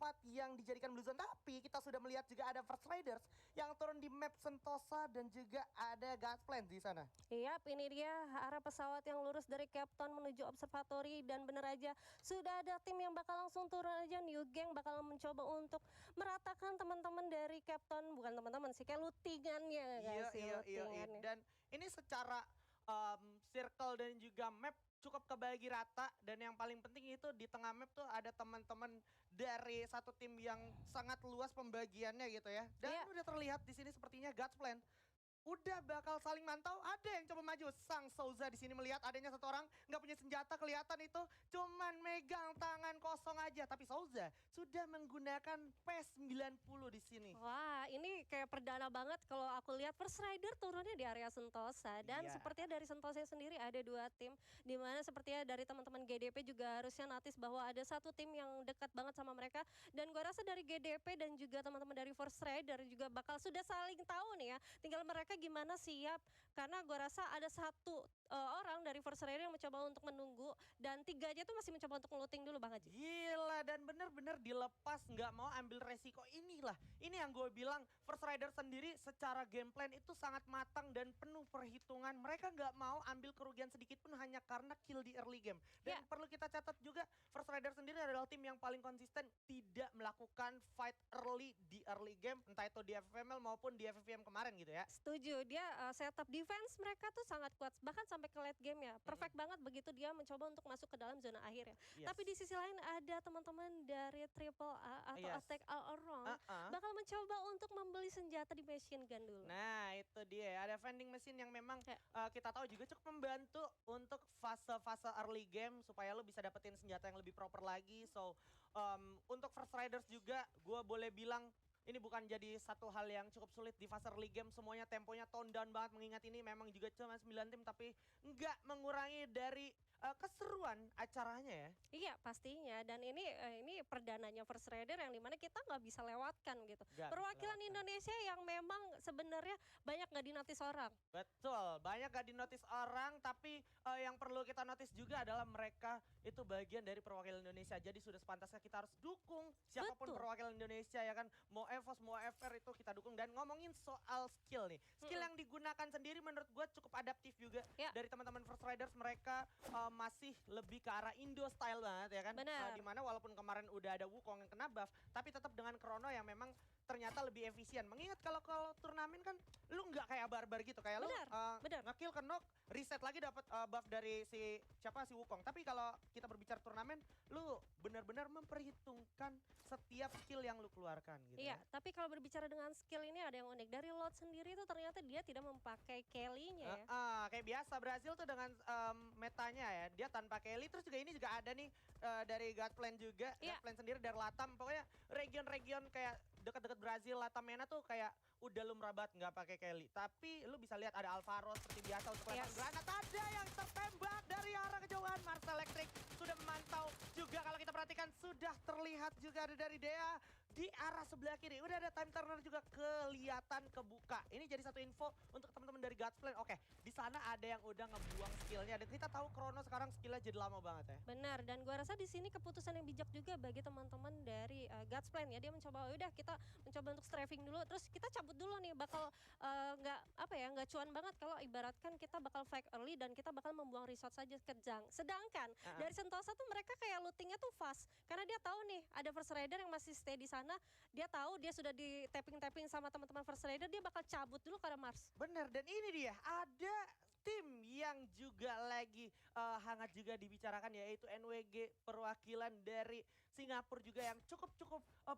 tempat yang dijadikan Blue Zone. Tapi kita sudah melihat juga ada First Riders yang turun di map Sentosa dan juga ada Godsplan di sana. Iya, ini dia arah pesawat yang lurus dari Cape Town menuju observatory dan bener aja sudah ada tim yang bakal langsung turun aja. New Gang bakal mencoba untuk meratakan teman-teman dari Cape Town, bukan teman-teman sih, kayak lootingannya Iya, guys sih, iya, iya, iya. lootingannya. Dan ini secara circle dan juga map cukup kebagi rata dan yang paling penting itu di tengah map tuh ada teman-teman dari satu tim yang sangat luas pembagiannya gitu ya. Dan Iya. udah terlihat di sini sepertinya God's Plan udah bakal saling mantau. Ada yang coba maju. Sang Souza di sini melihat adanya satu orang nggak punya senjata, kelihatan itu cuman megang tangan kosong aja. Tapi Souza sudah menggunakan P90 di sini. Wah, ini kayak perdana banget kalau aku lihat First Rider turunnya di area Sentosa dan Iya. sepertinya dari Sentosa sendiri ada dua tim di mana sepertinya dari teman-teman GDP juga harusnya notice bahwa ada satu tim yang dekat banget sama mereka dan gua rasa dari GDP dan juga teman-teman dari First Rider juga bakal sudah saling tahu nih ya. Tinggal mereka gimana siap karena gua rasa ada satu orang dari First Rider yang mencoba untuk menunggu dan tiganya tuh masih mencoba untuk looting dulu Bang Haji. Gila dan bener-bener dilepas nggak mau ambil resiko inilah. Ini yang gue bilang First Rider sendiri secara game plan itu sangat matang dan penuh perhitungan. Mereka nggak mau ambil kerugian sedikit pun hanya karena kill di early game. Dan Ya. perlu kita catat juga First Rider sendiri adalah tim yang paling konsisten tidak melakukan fight early di early game. Entah itu di FFML maupun di FFVM kemarin gitu ya. Setuju, dia setup defense mereka tuh sangat kuat, bahkan sampai ke late game ya. Perfect banget begitu dia mencoba untuk masuk ke dalam zona akhir ya. Yes. Tapi di sisi lain ada teman-teman dari Triple A atau Yes. Attack All Around bakal mencoba untuk membeli senjata di machine gun dulu. Nah itu dia, ada vending machine yang memang Ya. kita tahu juga cukup membantu untuk fase-fase early game supaya lo bisa dapetin senjata yang lebih proper lagi. So untuk First Riders juga gue boleh bilang ini bukan jadi satu hal yang cukup sulit di fase early game. Semuanya temponya tone down banget mengingat ini memang juga cuma 9 tim tapi nggak mengurangi dari keseruan acaranya ya. Iya pastinya dan ini perdananya First Rider yang dimana kita nggak bisa lewatkan gitu. Nggak bisa Perwakilan lewatkan. Indonesia yang memang sebenarnya banyak nggak dinotis orang. Betul, banyak gak dinotis orang tapi yang perlu kita notice juga adalah mereka itu bagian dari perwakilan Indonesia. Jadi sudah sepantasnya kita harus dukung siapapun Betul. perwakilan Indonesia ya kan. Mau EVOS, mau FR itu kita dukung. Dan ngomongin soal skill nih. Skill yang digunakan sendiri menurut gue cukup adaptif juga. Ya. Dari teman-teman First Riders mereka masih lebih ke arah Indo style banget ya kan. Benar. Dimana walaupun kemarin udah ada Wukong yang kena buff. Tapi tetap dengan Chrono yang memang ternyata lebih efisien. Mengingat kalau turnamen kan lu nggak kayak barbar gitu. Kayak lu Benar. nge-kill ke knock, reset lagi dapat buff dari si Wukong. Tapi kalau kita berbicara turnamen, lu benar-benar memperhitungkan setiap skill yang lu keluarkan gitu. Iya, tapi kalau berbicara dengan skill ini ada yang unik. Dari Lot sendiri itu ternyata dia tidak memakai Kelly-nya ya. Kayak biasa Brazil tuh dengan metanya ya, dia tanpa Kelly. Terus juga ini juga ada nih dari Godplan juga, Iya. Godplan sendiri dari Latam. Pokoknya region-region kayak dekat-dekat Brazil, Latam MENA tuh kayak udah lumrah banget nggak pakai Kelly. Tapi lu bisa lihat ada Alvaro seperti biasa untuk lempar Yes. granat. Ada yang tertembak dari arah kejauhan. Mars Electric sudah memantau juga kalau kita perhatikan sudah terlihat juga ada dari Dea di arah sebelah kiri. Udah ada time turner juga kelihatan kebuka. Ini jadi satu info untuk teman-teman dari God's Plan. Oke, di sana ada yang udah ngebuang skillnya. Dan kita tahu Chrono sekarang skillnya jadi lama banget ya. Benar, dan gua rasa di sini keputusan yang bijak juga bagi teman-teman dari God's Plan ya. Dia mencoba, udah kita mencoba untuk strafing dulu, terus kita cabut dulu nih. Bakal nggak cuan banget kalau ibaratkan kita bakal fight early dan kita bakal membuang resource saja kejang. Sedangkan dari Sentosa tuh mereka kayak lootingnya tuh fast, karena dia tahu nih ada First Rider yang masih stay di sana. Dia tahu dia sudah di tapping sama teman-teman First Rider, dia bakal cabut dulu ke arah Mars. Bener, dan ini dia ada tim yang juga lagi hangat juga dibicarakan yaitu NWG, perwakilan dari Singapura juga yang cukup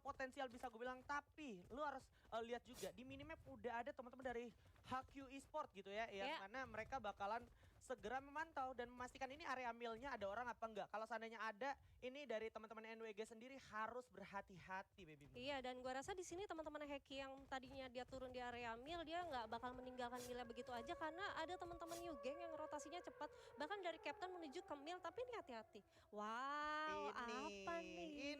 potensial bisa gue bilang. Tapi lu harus lihat juga di minimap udah ada teman-teman dari HQ Esport gitu ya, yang mana mereka bakalan segera memantau dan memastikan ini area millnya ada orang apa enggak. Kalau seandainya ada, ini dari teman-teman NWG sendiri harus berhati-hati baby. Iya, dan gua rasa di sini teman-teman Heki yang tadinya dia turun di area mill, dia nggak bakal meninggalkan millnya begitu aja karena ada teman-teman New Gang yang rotasinya cepat, bahkan dari Captain menuju ke mill. Tapi ini hati-hati. Wow, apa nih?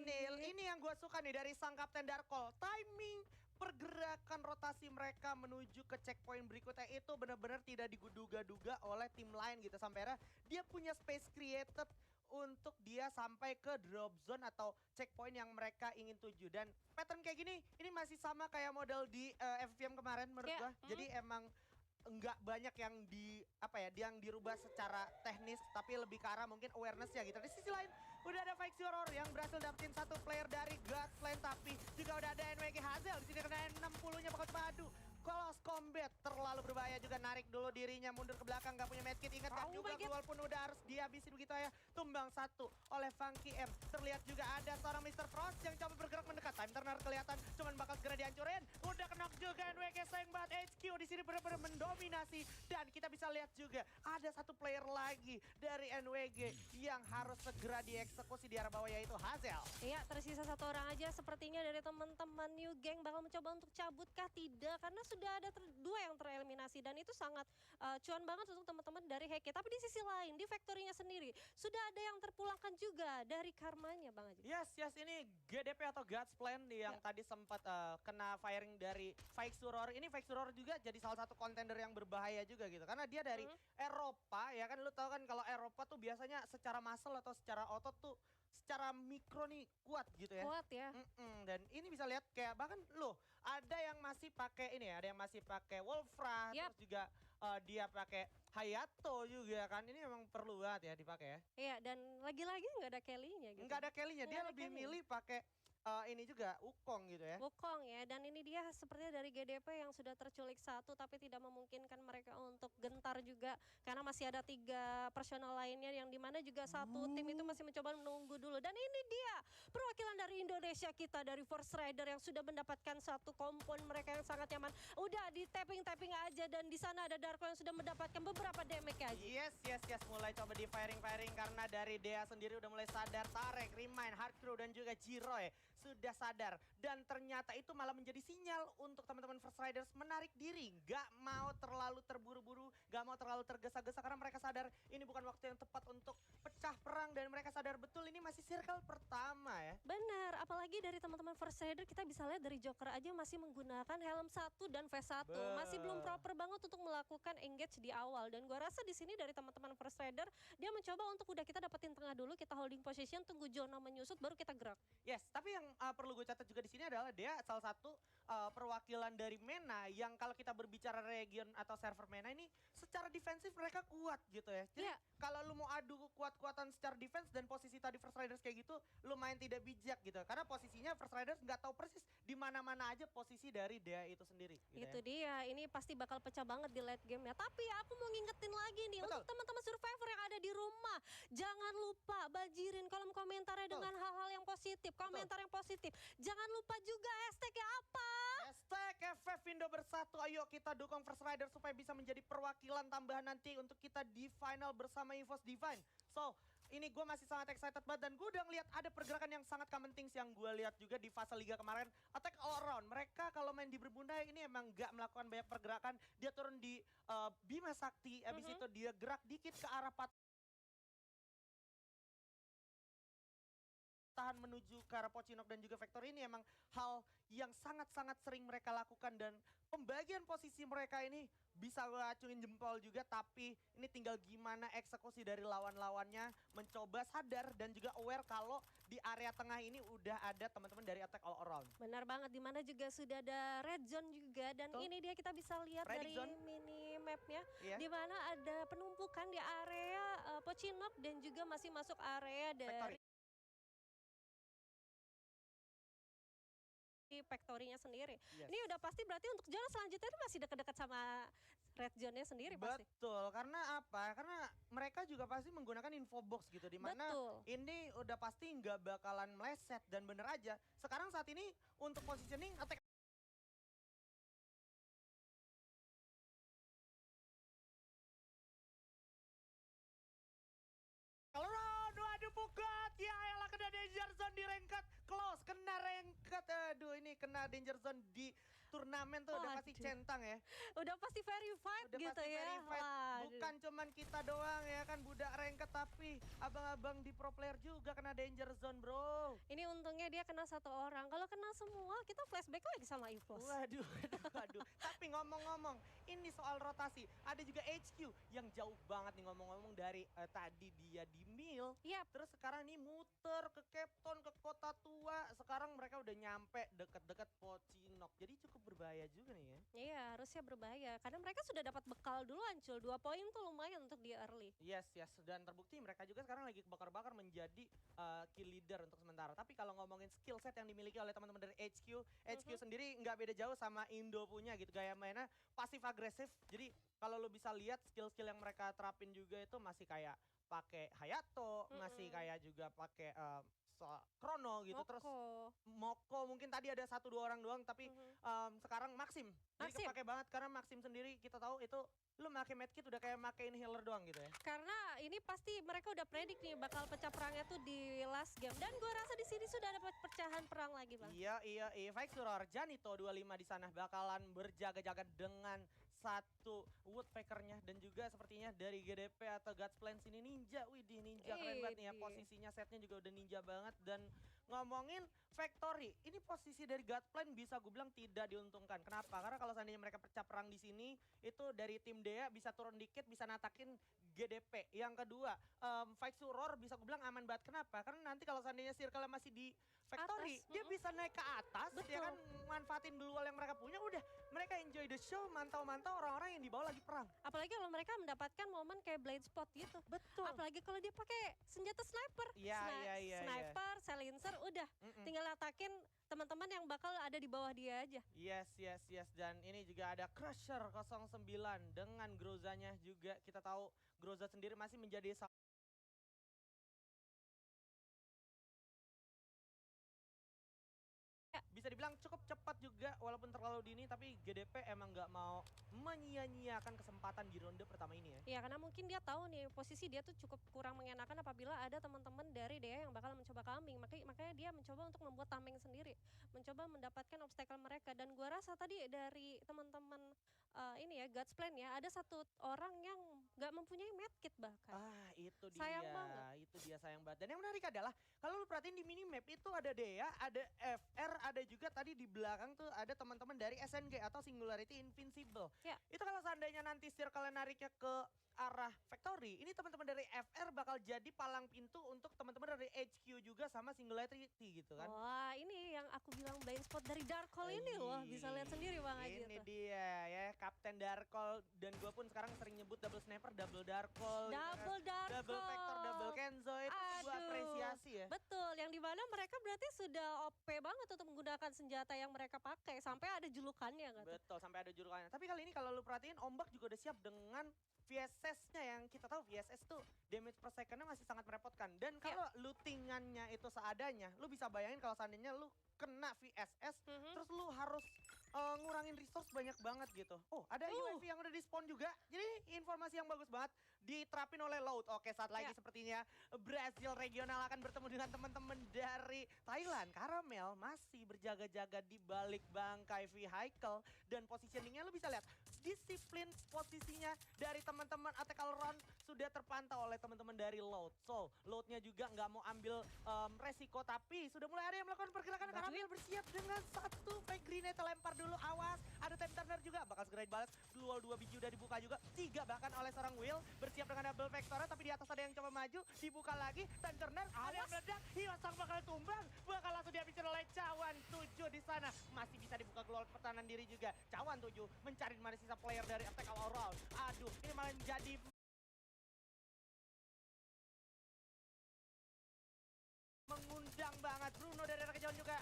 Ini yang gue suka nih dari sang Kapten Darkol. Timing pergerakan rotasi mereka menuju ke checkpoint berikutnya itu benar-benar tidak diduga-duga oleh tim lain gitu. Sampai akhirnya dia punya space created untuk dia sampai ke drop zone atau checkpoint yang mereka ingin tuju. Dan pattern kayak gini, ini masih sama kayak model di FVM kemarin menurut Iya, gua. Jadi emang enggak banyak yang yang dirubah secara teknis, tapi lebih ke arah mungkin awareness ya gitu. Di sisi lain udah ada Fikes Horror yang berhasil dapetin satu player dari Godslane, tapi juga udah ada NWG Hazel di sini kena 60-nya bakal padu. Close combat terlalu berbahaya juga, narik dulu dirinya mundur ke belakang, gak punya medkit, ingat kan juga walaupun udah harus dihabisin begitu ya. Tumbang satu oleh Funky M. Terlihat juga ada seorang Mr. Frost yang coba bergerak mendekat. Time Turner kelihatan cuman bakal segera dihancurin. Udah knock juga NWG, sayang banget HQ di sini benar-benar mendominasi. Dan kita bisa lihat juga ada satu player lagi dari NWG yang harus segera dieksekusi di arah bawah, yaitu Hazel. Iya, tersisa satu orang aja sepertinya dari teman-teman New Gang. Bakal mencoba untuk cabut kah? Tidak, karena sudah ada dua yang tereliminasi dan itu sangat cuan banget untuk teman-teman dari Heki. Tapi di sisi lain, di factory-nya sendiri sudah ada yang terpulangkan juga dari karmanya, Bang Aji. Yes, ini GDP atau God's Plan yang tadi sempat kena firing dari Fikes Horror. Ini Fikes Horror juga jadi salah satu contender yang berbahaya juga gitu. Karena dia dari Eropa, ya kan lu tahu kan kalau Eropa tuh biasanya secara muscle atau secara otot tuh secara mikro nih kuat gitu ya. Kuat ya. Dan ini bisa lihat kayak bahkan loh ada yang masih pakai ini ya, ada yang masih pakai Wolfra, terus juga dia pakai Hayato juga kan. Ini memang perlu banget ya dipakai ya. Iya, dan lagi-lagi nggak ada Kelly-nya gitu. Nggak ada Kelly-nya, dia lebih milih pakai ini juga Wukong gitu ya. Wukong ya, dan ini dia sepertinya dari GDP yang sudah terculik satu tapi tidak memungkinkan mereka untuk gentar juga karena masih ada 3 personal lainnya yang dimana juga satu tim itu masih mencoba menunggu dulu. Dan ini dia perwakilan dari Indonesia kita dari Force Rider yang sudah mendapatkan satu kompon mereka yang sangat nyaman. Udah di tapping aja dan di sana ada Darko yang sudah mendapatkan beberapa damage aja. Yes, mulai coba di firing karena dari Dea sendiri udah mulai sadar. Tarek, Remind, Hard Crew dan juga Jiroy sudah sadar, dan ternyata itu malah menjadi sinyal untuk teman-teman First Riders menarik diri, gak mau terlalu terburu-buru, gak mau terlalu tergesa-gesa karena mereka sadar ini bukan waktu yang tepat untuk pecah perang dan mereka sadar betul ini masih circle pertama ya. Benar, apalagi dari teman-teman First Rider kita bisa lihat dari Joker aja masih menggunakan helm 1 dan V1, masih belum proper banget untuk melakukan engage di awal dan gua rasa di sini dari teman-teman First Rider dia mencoba untuk udah kita dapetin tengah dulu, kita holding position, tunggu zona menyusut baru kita gerak. Yes, tapi yang perlu gue catat juga di sini adalah dia salah satu perwakilan dari MENA yang kalau kita berbicara region atau server MENA ini secara defensif mereka kuat gitu ya. Jadi kalau lu mau adu kuat-kuatan secara defense dan posisi tadi First Riders kayak gitu, lu main tidak bijak gitu. Karena posisinya First Riders nggak tahu persis di mana-mana aja posisi dari Dea itu sendiri. Gitu itu dia, ini pasti bakal pecah banget di late game ya. Tapi aku mau ngingetin lagi nih untuk teman-teman survivor yang ada di rumah, jangan lupa banjirin kolom komentarnya dengan hal-hal yang positif, komentar yang positif. Jangan lupa juga hashtagnya apa? Hashtag FF Indo Bersatu. Ayo kita dukung First Rider supaya bisa menjadi perwakilan tambahan nanti untuk kita di final bersama EVOS Divine. So, ini gue masih sangat excited banget dan gue udah ngeliat ada pergerakan yang sangat common things yang gue lihat juga di fase liga kemarin. Attack all around. Mereka kalau main di Berbunda ini emang gak melakukan banyak pergerakan. Dia turun di Bima Sakti, abis itu dia gerak dikit ke arah tahan menuju ke arah Pocinok dan juga Vector. Ini emang hal yang sangat-sangat sering mereka lakukan dan pembagian posisi mereka ini bisa gue acungin jempol juga, tapi ini tinggal gimana eksekusi dari lawan-lawannya mencoba sadar dan juga aware kalau di area tengah ini udah ada teman-teman dari Attack All Around. Benar banget, dimana juga sudah ada red zone juga dan ini dia kita bisa lihat dari mini mapnya, dimana ada penumpukan di area Pocinok dan juga masih masuk area dari factory-nya sendiri. Ini udah pasti berarti untuk zona selanjutnya itu masih dekat-dekat sama red zone-nya sendiri pasti. Betul, karena apa? Karena mereka juga pasti menggunakan info box gitu, dimana ini udah pasti nggak bakalan meleset dan bener aja. Sekarang saat ini untuk positioning attack ya elah kena danger zone di rengkat close, kena rengkat, aduh ini kena danger zone di turnamen tuh udah pasti Waduh. centang ya. Udah pasti verified Udah gitu pasti ya. verified. Waduh. Bukan cuman kita doang ya kan budak ranked, tapi abang-abang di pro player juga kena danger zone, bro. Ini untungnya dia kena satu orang. Kalau kena semua, kita flashback lagi sama EVOS. Waduh, waduh, waduh. Tapi ngomong-ngomong, ini soal rotasi. Ada juga HQ yang jauh banget nih ngomong-ngomong dari tadi dia di Mil. Yap. Terus sekarang nih muter ke Capton, ke Kota Tua. Sekarang mereka udah nyampe deket-deket Pocinok. Jadi cukup berbahaya juga nih ya. Iya, harusnya berbahaya. Karena mereka sudah dapat bekal duluan, Cul. 2 poin tuh lumayan untuk di early. Yes, yes. Dan terbukti mereka juga sekarang lagi bakar-bakar menjadi kill leader untuk sementara. Tapi kalau ngomongin skill set yang dimiliki oleh teman-teman dari HQ sendiri nggak beda jauh sama Indo punya gitu. Gaya mainnya pasif agresif. Jadi kalau lu bisa lihat skill-skill yang mereka terapin juga itu masih kayak pakai Hayato, masih kayak juga pakai Chrono gitu. Terus Moko. Moko mungkin tadi ada 1-2 orang doang, tapi sekarang Maxim. Jadi Maxim. kepake banget karena Maxim sendiri kita tahu itu lu make medkit udah kayak makein healer doang gitu ya. Karena ini pasti mereka udah predik nih bakal pecah perangnya tuh di last game. Dan gua rasa di sini sudah ada pecahan perang lagi, Bang. Iya, Faik Suror Janito 25 di sana bakalan berjaga-jaga dengan satu woodpeckernya dan juga sepertinya dari GDP atau God's Plan sini ninja. Widih ninja keren banget nih ya, Idih. posisinya setnya juga udah ninja banget. Dan ngomongin Factory, ini posisi dari God's Plan bisa gue bilang tidak diuntungkan. Kenapa? Karena kalau seandainya mereka pecah perang di sini, itu dari tim Dea bisa turun dikit, bisa natakin GDP. Yang kedua, Faik Suror bisa gue bilang aman banget. Kenapa? Karena nanti kalau seandainya circle masih di Factory, Atas, dia bisa naik ke atas, Betul. ya kan manfaatin dulu yang mereka punya, udah mereka enjoy the show, mantau-mantau orang-orang yang di bawah lagi perang. Apalagi kalau mereka mendapatkan momen kayak Blade Spot gitu. Betul. Apalagi kalau dia pakai senjata sniper. Iya, iya. Sniper, silencer, udah. Tinggal atakin teman-teman yang bakal ada di bawah dia aja. Yes. Dan ini juga ada Crusher 09 dengan Grozanya juga. Kita tahu Groza sendiri masih menjadi bisa dibilang cukup cepat juga walaupun terlalu dini, tapi GDP emang nggak mau menyia-nyiakan kesempatan di ronde pertama ini ya. Ya karena mungkin dia tahu nih posisi dia tuh cukup kurang mengenakan apabila ada teman-teman dari Dea yang bakal mencoba coming. Makanya dia mencoba untuk membuat tameng sendiri, mencoba mendapatkan obstacle mereka. Dan gua rasa tadi dari teman-teman ini ya God's Plan ya, ada satu orang yang nggak mempunyai medkit bahkan. Itu dia. Sayang banget. Itu dia sayang banget. Dan yang menarik adalah kalau lu perhatiin di minimap itu ada Dea, ada FR, ada juga tadi di belakang tuh ada teman-teman dari SNG atau Singularity Invincible. Ya. Itu kalau seandainya nanti circle nariknya ke arah Factory, ini teman-teman dari FR bakal jadi palang pintu untuk teman-teman dari HQ juga sama Singularity gitu kan. Wah ini yang aku bilang blind spot dari Dark Hole ini loh, bisa lihat sendiri Bang Aji Ini tuh. dia ya, Kapten Darkol, dan gue pun sekarang sering nyebut double sniper, double Darkol, Double Dark double Vector, double Kenzo, itu sebuah Aduh. apresiasi ya. Betul, yang dimana mereka berarti sudah OP banget untuk menggunakan senjata yang mereka pakai sampai ada julukannya kan. Betul, sampai ada julukannya. Tapi kali ini kalau lu perhatiin Ombak juga udah siap dengan VSS-nya yang kita tahu VSS tuh damage per second-nya masih sangat merepotkan. Dan kalau lootingannya itu seadanya, lu bisa bayangin kalau seandainya lu kena VSS, terus lu harus ngurangin resource banyak banget gitu. Oh, ada UAV yang udah di spawn juga. Jadi informasi yang bagus banget diterapin oleh Loud. Oke, saat lagi sepertinya Brazil regional akan bertemu dengan teman-teman dari Thailand. Caramel masih berjaga-jaga di balik bangkai vehicle dan positioningnya lu bisa lihat disiplin posisinya dari teman-teman Attack All Round sudah terpantau oleh teman-teman dari Loud. So, Loudnya juga nggak mau ambil resiko, tapi sudah mulai ada yang melakukan pergerakan. Caramel bersiap dengan satu fake grenade lempar dulu, awas. Ada time turner juga, bakal segera dibalas. Dual 2 biji udah dibuka juga, 3 bahkan oleh seorang Will. Bersiap dengan double vector, tapi di atas ada yang coba maju, dibuka lagi. Time turner, ada yang meledak, Hyosang bakal tumbang. Bakal langsung dihabisin oleh Cawan 7 di sana. Masih bisa dibuka global pertahanan diri juga. Cawan 7 mencari di mana sisa player dari Attack All Around. Aduh, ini malah jadi mengundang banget. Bruno dari arah kejauhan juga.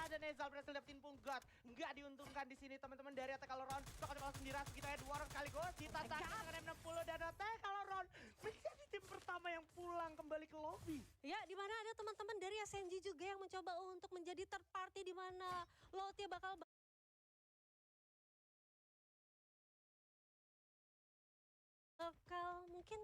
Ada Nezal berhasil dapetin punggat. Nggak diuntungkan di sini teman-teman dari Attack All Around. Bakal langsung diras gitu ya, 2 orang sekaligus. Ditatangkan dengan M60 dan Attack All Around menjadi tim pertama yang pulang kembali ke lobby. Ya, di mana ada teman-teman dari SNG juga yang mencoba untuk menjadi third party di mana Loudnya bakal mungkin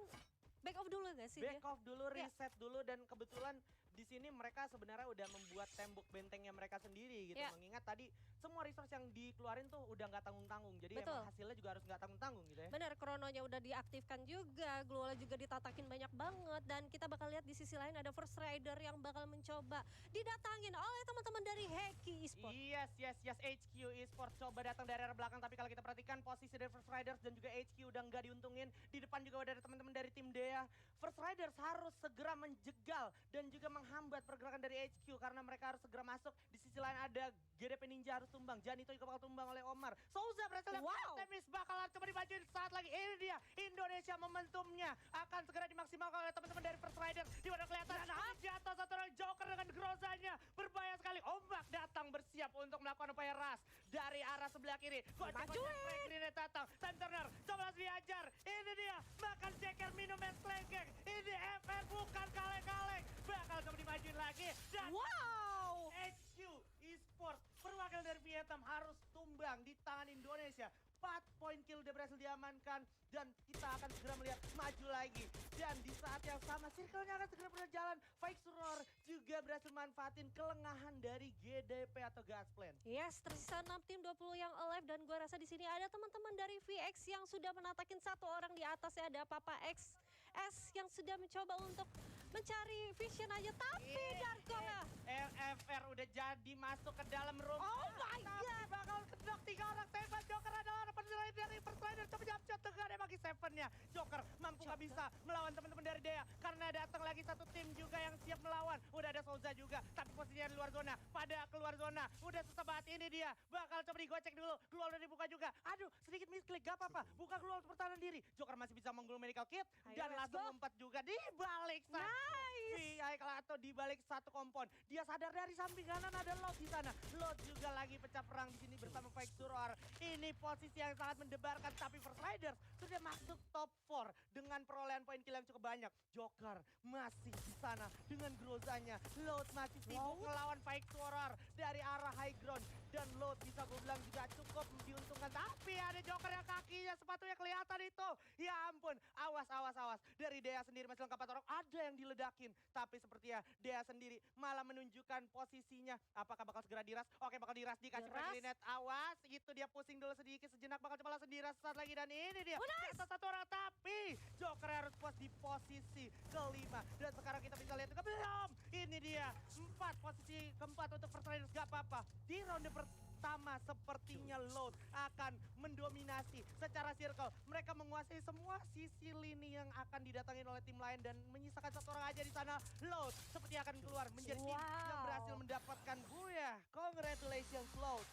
back off dulu gak sih Back dia? off dulu, reset dulu, dan kebetulan di sini mereka sebenarnya udah membuat tembok bentengnya mereka sendiri gitu. Ya. Mengingat tadi semua resource yang dikeluarin tuh udah nggak tanggung-tanggung. Jadi Betul. emang hasilnya juga harus nggak tanggung-tanggung gitu ya. Bener, krononya udah diaktifkan juga, Glowala juga ditatakin banyak banget, dan kita bakal lihat di sisi lain ada First Rider yang bakal mencoba didatangin oleh teman-teman dari Heki Esports. Yes, yes, yes. HQ Esports coba datang dari arah belakang. Tapi kalau kita perhatikan posisi dari First Riders dan juga HQ udah nggak diuntungin. Di depan juga udah ada teman-teman dari tim Dea. First Riders harus segera menjegal dan juga menghambat pergerakan dari HQ. Karena mereka harus segera masuk. Di sisi lain ada GDP Ninja harus tumbang. Janito juga bakal tumbang oleh Omar. Souza berhasil. Wow. Temis bakalan coba dimajuin saat lagi. Ini dia Indonesia momentumnya. Akan segera dimaksimalkan oleh teman-teman dari First Riders. Di mana kelihatan jatuh satu orang Joker dengan grozanya. Berbahaya sekali. Ombak datang bersiap untuk melakukan upaya ras dari arah sebelah kiri. Gocek-gocek ini datang. Time Turner coba langsung diajar. Ini dia makan ceker minum es kelengkeng. Ini FR bukan kaleng-kaleng. Bakal coba dimajuin lagi. Dan Wow. HQ Esports perwakilan dari Vietnam harus tumbang di tangan Indonesia. 4 poin kill udah berhasil diamankan dan kita akan segera melihat maju lagi. Dan di saat yang sama circle-nya akan segera berjalan. Fake Suror juga berhasil manfaatin kelengahan dari GDP atau Gasplan. Yes, tersisa 6 tim 20 yang alive, dan gua rasa di sini ada teman-teman dari VX yang sudah menatakin satu orang di atasnya, ada Papa XS yang sudah mencoba untuk mencari vision aja, tapi Darko ya. LFR udah jadi masuk ke dalam rumah. Oh my Tapi God. bakal kedok 3 orang tembak. Joker adalah orang penilaian dari First Rider. Coba jump shot dengan dia bagi Seven-nya. Joker mampu gak bisa melawan teman-teman dari Dea. Karena datang lagi satu tim juga yang siap melawan. Udah ada Souza juga. Tapi posisinya di luar zona. Pada keluar zona. Udah susah banget ini dia. Bakal coba digocek dulu. Global udah dibuka juga. Aduh sedikit misklik. Gak apa-apa. Buka global pertahanan diri. Joker masih bisa menggulung medical kit. Ayo, Dan let's langsung go. lompat juga di balik sana. Nice. Atau di balik satu kompon. Dia sadar dari samping kanan ada Lot di sana. Lot juga lagi pecah perang di sini bersama Fake Suror. Ini posisi yang sangat mendebarkan, tapi First Riders sudah masuk top 4 dengan perolehan poin kill yang cukup banyak. Joker masih di sana dengan grozanya. Lot masih sibuk melawan Fake Suror dari arah high ground. Dan Lot bisa gue bilang juga cukup diuntungkan. Tapi ada Joker yang kakinya sepatunya kelihatan itu. Ya ampun, awas, awas, awas. Dari Dea sendiri masih lengkap 4 orang. Ada yang diledakin. Tapi sepertinya Dea sendiri malah menunjukkan posisinya. Apakah bakal segera diras? Oke, bakal diras, dikasih net. Awas, itu dia pusing dulu sedikit sejenak. Bakal coba langsung diras saat lagi. Dan ini dia jatuh satu orang. Tapi Joker harus puas di posisi kelima. Dan sekarang kita bisa lihat juga belum. Ini dia 4 posisi keempat untuk First Riders. Gak apa-apa. Di ronde pertama sepertinya Load akan mendominasi secara circle. Mereka menguasai semua sisi lini yang akan didatangin oleh tim lain dan menyisakan satu orang aja di sana. Load seperti akan keluar menjadi tim yang berhasil mendapatkan Booyah. Congratulations Load.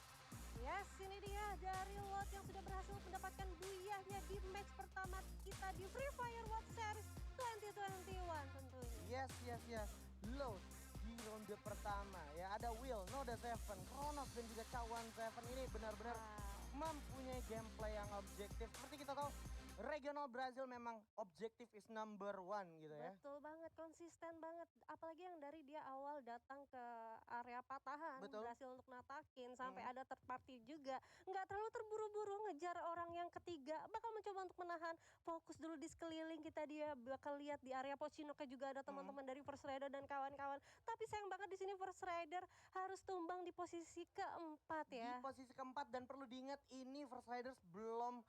Yes, ini dia dari Lot yang sudah berhasil mendapatkan buyahnya di match pertama kita di Free Fire World Series 2021 tentunya. Yes, yes, yes. Load di ronde pertama ya, ada Will, Noda Seven, Kronos dan juga Cawan Seven. Ini benar-benar mempunyai gameplay yang objektif. Seperti kita tahu, regional Brazil memang objektif is number 1 gitu ya. Betul banget, konsisten banget. Apalagi yang dari dia awal datang ke area patahan, Betul. berhasil untuk natakin, sampai ada third party juga. Nggak terlalu terburu-buru ngejar orang yang ketiga, bakal mencoba untuk menahan, fokus dulu di sekeliling kita. Dia bakal lihat di area Pochinoke juga ada teman-teman dari First Rider dan kawan-kawan. Tapi sayang banget di sini First Rider harus tumbang di posisi keempat ya. Di posisi keempat, dan perlu diingat ini First Riders belum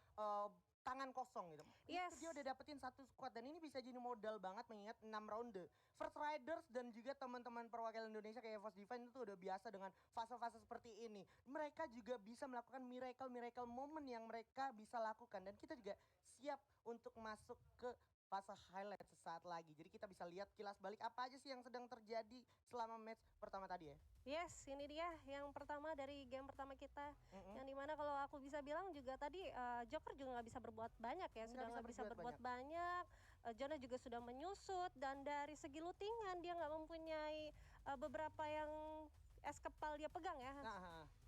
tangan kosong gitu. Yes. Itu dia udah dapetin satu squad dan ini bisa jadi modal banget mengingat 6 ronde. First Riders dan juga teman-teman perwakilan Indonesia kayak Evos Divine itu udah biasa dengan fase-fase seperti ini. Mereka juga bisa melakukan miracle moment yang mereka bisa lakukan, dan kita juga siap untuk masuk ke fase highlight sesaat lagi. Jadi kita bisa lihat kilas balik apa aja sih yang sedang terjadi selama match pertama tadi ya. Yes, ini dia yang pertama dari game pertama kita. Yang dimana kalau aku bisa bilang juga tadi Joker juga nggak bisa berbuat banyak ya. Sudah nggak bisa berbuat banyak. Jonah juga sudah menyusut. Dan dari segi lootingan dia nggak mempunyai beberapa yang es kepal dia pegang ya.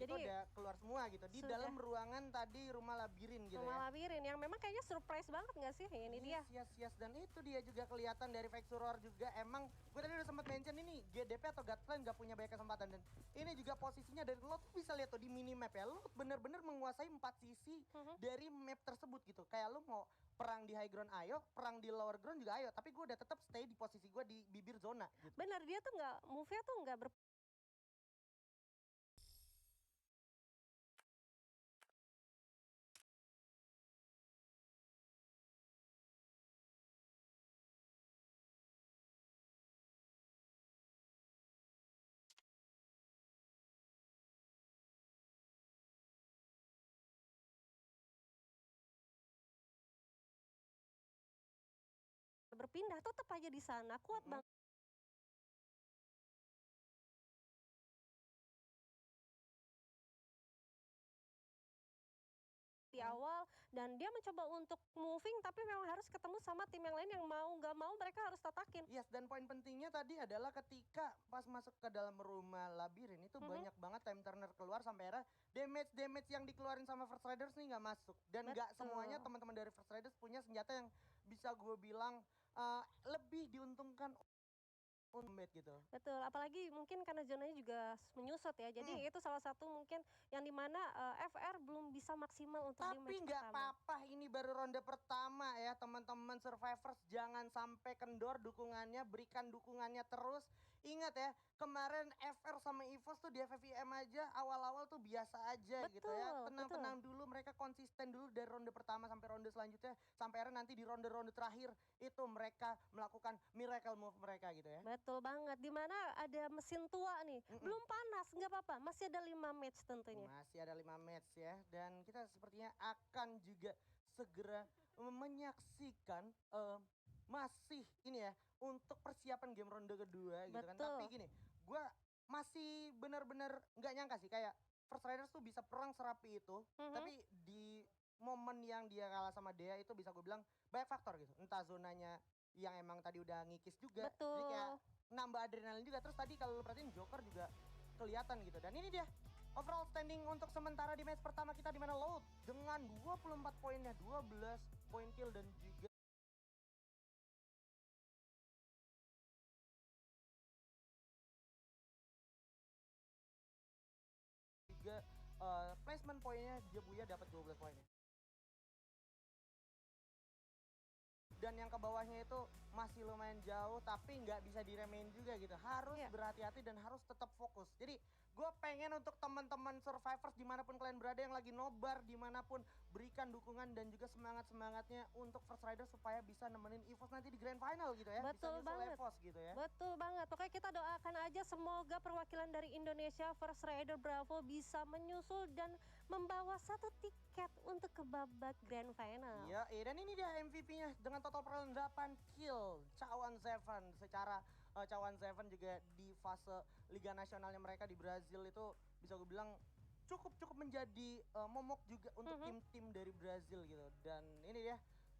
itu Jadi udah keluar semua gitu di sudah. dalam ruangan tadi rumah labirin gitu Rumah ya. labirin yang memang kayaknya surprise banget nggak sih? Ini dia. Yes. Dan itu dia juga kelihatan dari Vexuror juga. Emang gue tadi udah sempat mention ini GDP atau Godplan gak punya banyak kesempatan. Dan ini juga posisinya dari lo tuh bisa lihat tuh di minimap ya. Lo bener-bener menguasai 4 sisi dari map tersebut gitu. Kayak lo mau perang di high ground ayo, perang di lower ground juga ayo. Tapi gue udah tetap stay di posisi gue di bibir zona gitu. Benar, dia tuh nggak move-nya tuh nggak berpindah, tetap aja di sana kuat banget. Di awal dan dia mencoba untuk moving tapi memang harus ketemu sama tim yang lain yang mau nggak mau mereka harus tatakin. Yes, dan poin pentingnya tadi adalah ketika pas masuk ke dalam rumah labirin itu banyak banget time turner keluar sampai akhirnya damage yang dikeluarin sama First Riders nih nggak masuk. Dan nggak semuanya Betul. teman-teman dari First Riders punya senjata yang bisa gue bilang lebih diuntungkan untuk gitu. Betul, apalagi mungkin karena zonanya juga menyusut ya. Jadi itu salah satu mungkin yang dimana FR belum bisa maksimal untuk di Tapi match nggak pertama. apa-apa, ini baru ronde pertama ya teman-teman survivors, jangan sampai kendor dukungannya, berikan dukungannya terus. Ingat ya, kemarin FR sama EVOS tuh di FFIM aja awal-awal tuh biasa aja gitu ya. Betul, Tenang-tenang dulu, mereka konsisten dulu dari ronde pertama sampai ronde selanjutnya. Sampai akhirnya nanti di ronde-ronde terakhir itu mereka melakukan miracle move mereka gitu ya. betul banget. Dimana ada mesin tua nih, belum panas, nggak apa-apa, masih ada 5 match tentunya. Masih ada 5 match ya, dan kita sepertinya akan juga segera menyaksikan masih ini ya untuk persiapan game ronde kedua gitu kan. Betul. Tapi gini, gue masih benar-benar nggak nyangka sih kayak First Riders tuh bisa perang serapi itu, tapi di momen yang dia kalah sama Dea itu bisa gue bilang banyak faktor gitu. Entah zonanya yang emang tadi udah ngikis juga, jadi kayak Betul. nambah adrenalin juga. Terus tadi kalau lu perhatiin Joker juga kelihatan gitu. Dan ini dia overall standing untuk sementara di match pertama kita di mana Loud dengan 24 poinnya, 12 poin kill dan juga placement poinnya dia Buya dapat 12 poinnya. Dan yang ke bawahnya itu masih lumayan jauh tapi nggak bisa diremehin juga gitu. Harus berhati-hati dan harus tetap fokus. Jadi gue pengen untuk teman-teman survivors dimanapun kalian berada yang lagi nobar dimanapun, berikan dukungan dan juga semangatnya untuk First Rider supaya bisa nemenin EVOS nanti di grand final gitu ya. Betul bisa banget. EVOS gitu ya. Betul banget. Pokoknya kita doakan aja semoga perwakilan dari Indonesia First Rider Bravo bisa menyusul dan membawa 1 tiket untuk ke babak grand final. Iya, dan ini dia MVP-nya dengan total perolehan 8 kill. Cawan Seven secara Cawan Seven juga di fase Liga Nasionalnya mereka di Brazil itu bisa gue bilang cukup menjadi momok juga untuk tim-tim dari Brazil gitu. Dan ini dia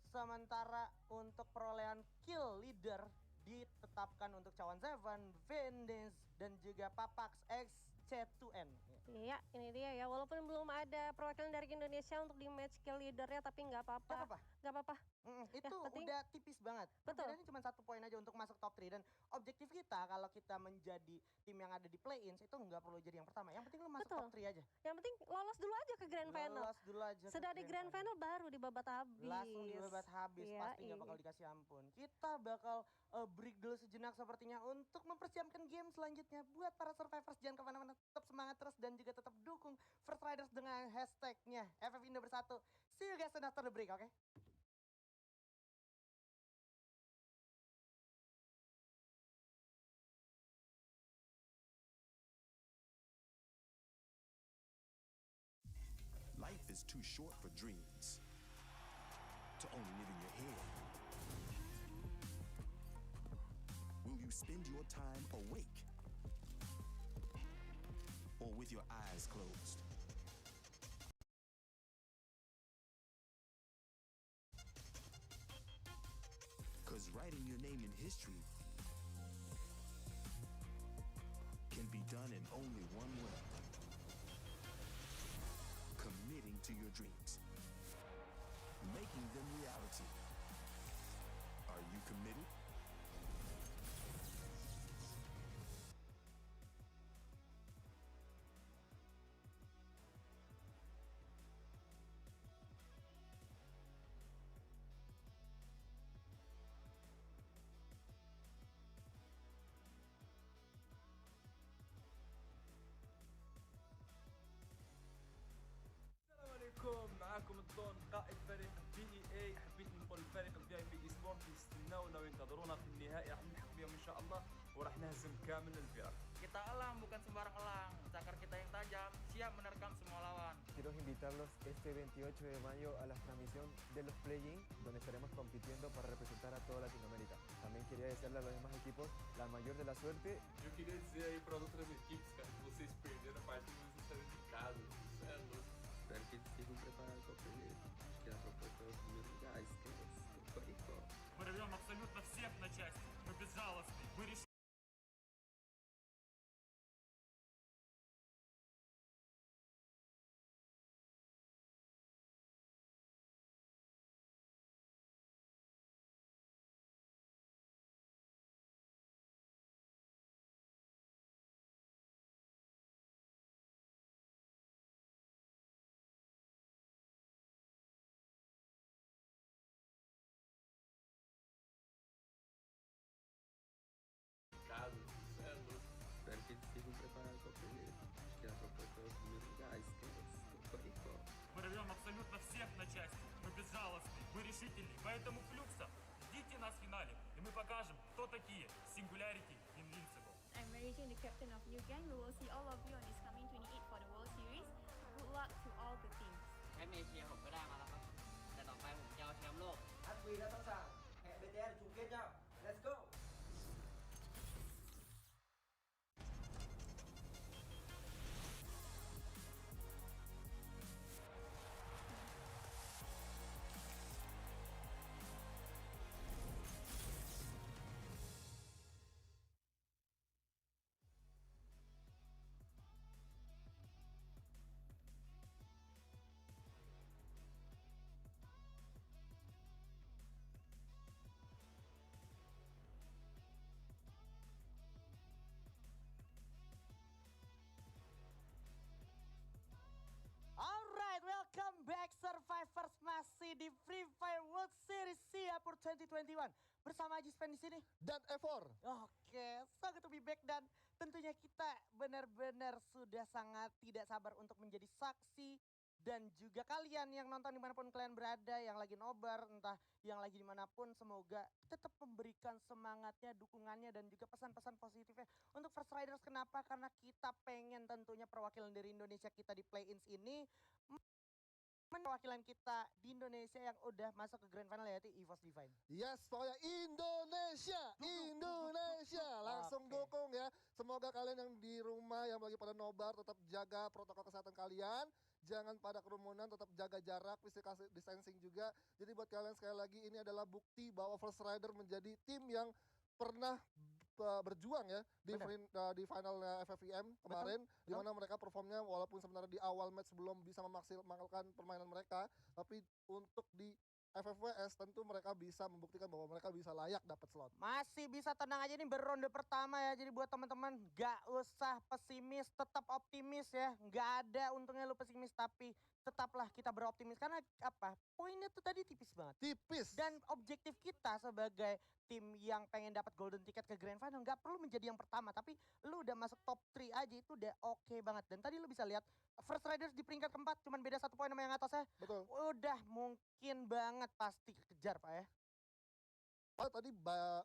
sementara untuk perolehan kill leader ditetapkan untuk Cawan Seven, Vendes dan juga Papax X C2N. Iya, ini dia ya. Walaupun belum ada perwakilan dari Indonesia untuk di match kill leadernya, tapi nggak apa-apa. Nggak apa-apa. Itu penting, udah tipis banget. betul. Perbedaannya cuma 1 poin aja untuk masuk top 3. Dan objektif kita kalau kita menjadi tim yang ada di play-in itu nggak perlu jadi yang pertama. Yang penting lu masuk top 3 aja. Yang penting lolos dulu aja ke grand final. Lolos dulu aja. Sudah di grand final baru dibabat habis. Langsung dibabat habis, Iya, pasti nggak bakal dikasih ampun. Kita bakal break dulu sejenak sepertinya untuk mempersiapkan game selanjutnya buat para survivors. Jangan kemana-mana, tetap semangat terus dan juga tetap dukung First Riders dengan hashtagnya FF Indo Bersatu. See you guys after the break, oke? Life is too short for dreams, to only live in your head. Will you spend your time awake or with your eyes closed? Because writing your name in history can be done in only one way. فريق الفي اي بي اي سبورت يستناونا وينتظرونا في النهائي، راح نلحق بهم ان شاء الله وراح نهزم كامل الفرق. Kita elang bukan sembarang elang, cakar kita yang tajam, siap menerkam semua lawan. Quiero invitarlos este 28 de mayo a la transmisión de los play-in, donde estaremos compitiendo para representar a toda Latinoamérica. También quería desearle a los demás equipos la mayor de la suerte. Eu queria dizer aí para as outras equipes, cara, que vocês perderam a partida, vocês estarem de casa. Isso é louco. Espero que eles estejam preparados para perder, que a proposta é o primeiro lugar, esquece. Мы рвем абсолютно всех на части. Мы безжалостны. Мы решили. Casa, isso é louco. Espero que eles estejam preparados para perder, que a proposta é o primeiro lugar, esquece. Мы рвем абсолютно всех на части. Мы безжалостны. Мы решительны. Поэтому Флюкса, ждите нас в финале. И мы покажем, кто такие Singularity Invincible. I'm Mary Jane, the captain of New Gang. We will see all of you on this coming 28 for the World Series. Good luck to all the teams. แชมป์เอเชียผมก็ได้มาแล้วครับ แต่ต่อไปผมจะเอาแชมป์โลก Hát Huy đã sẵn sàng. Hẹn BTS chung kết nhau. Let's go. Alright, welcome back Survivors, masih di Free Fire World Series Singapore 2021 bersama Ajispen di sini. Dan Evor. Oke, so good to be back dan tentunya kita benar-benar sudah sangat tidak sabar untuk menjadi saksi dan juga kalian yang nonton dimanapun kalian berada, yang lagi nobar, entah yang lagi dimanapun, semoga tetap memberikan semangatnya, dukungannya dan juga pesan-pesan positifnya untuk First Riders. Kenapa? Karena kita pengen tentunya perwakilan dari Indonesia kita di play-ins ini perwakilan kita di Indonesia yang udah masuk ke Grand Final yaitu EVOS Divine. Yes, pokoknya Indonesia. Langsung Oke. dukung ya. Semoga kalian yang di rumah yang lagi pada nobar tetap jaga protokol kesehatan kalian. Jangan pada kerumunan, tetap jaga jarak, physical distancing juga. Jadi buat kalian sekali lagi ini adalah bukti bahwa First Rider menjadi tim yang pernah berjuang ya di di finalnya FFVM kemarin, di mana mereka performnya walaupun sebenarnya di awal match belum bisa memaksimalkan permainan mereka, tapi untuk di FFWS tentu mereka bisa membuktikan bahwa mereka bisa layak dapat slot. Masih bisa, tenang aja, ini baru ronde pertama ya. Jadi buat teman-teman gak usah pesimis, tetap optimis ya. Gak ada untungnya lu pesimis, tapi tetaplah kita beroptimis. Karena apa? Poinnya tuh tadi tipis banget. Tipis. Dan objektif kita sebagai tim yang pengen dapat golden ticket ke Grand Final gak perlu menjadi yang pertama, tapi lu udah masuk top 3 aja itu udah oke banget. Dan tadi lu bisa lihat First Riders di peringkat keempat, cuman beda 1 poin sama yang atasnya. Betul. Udah mungkin banget pasti kejar Pak ya. Tadi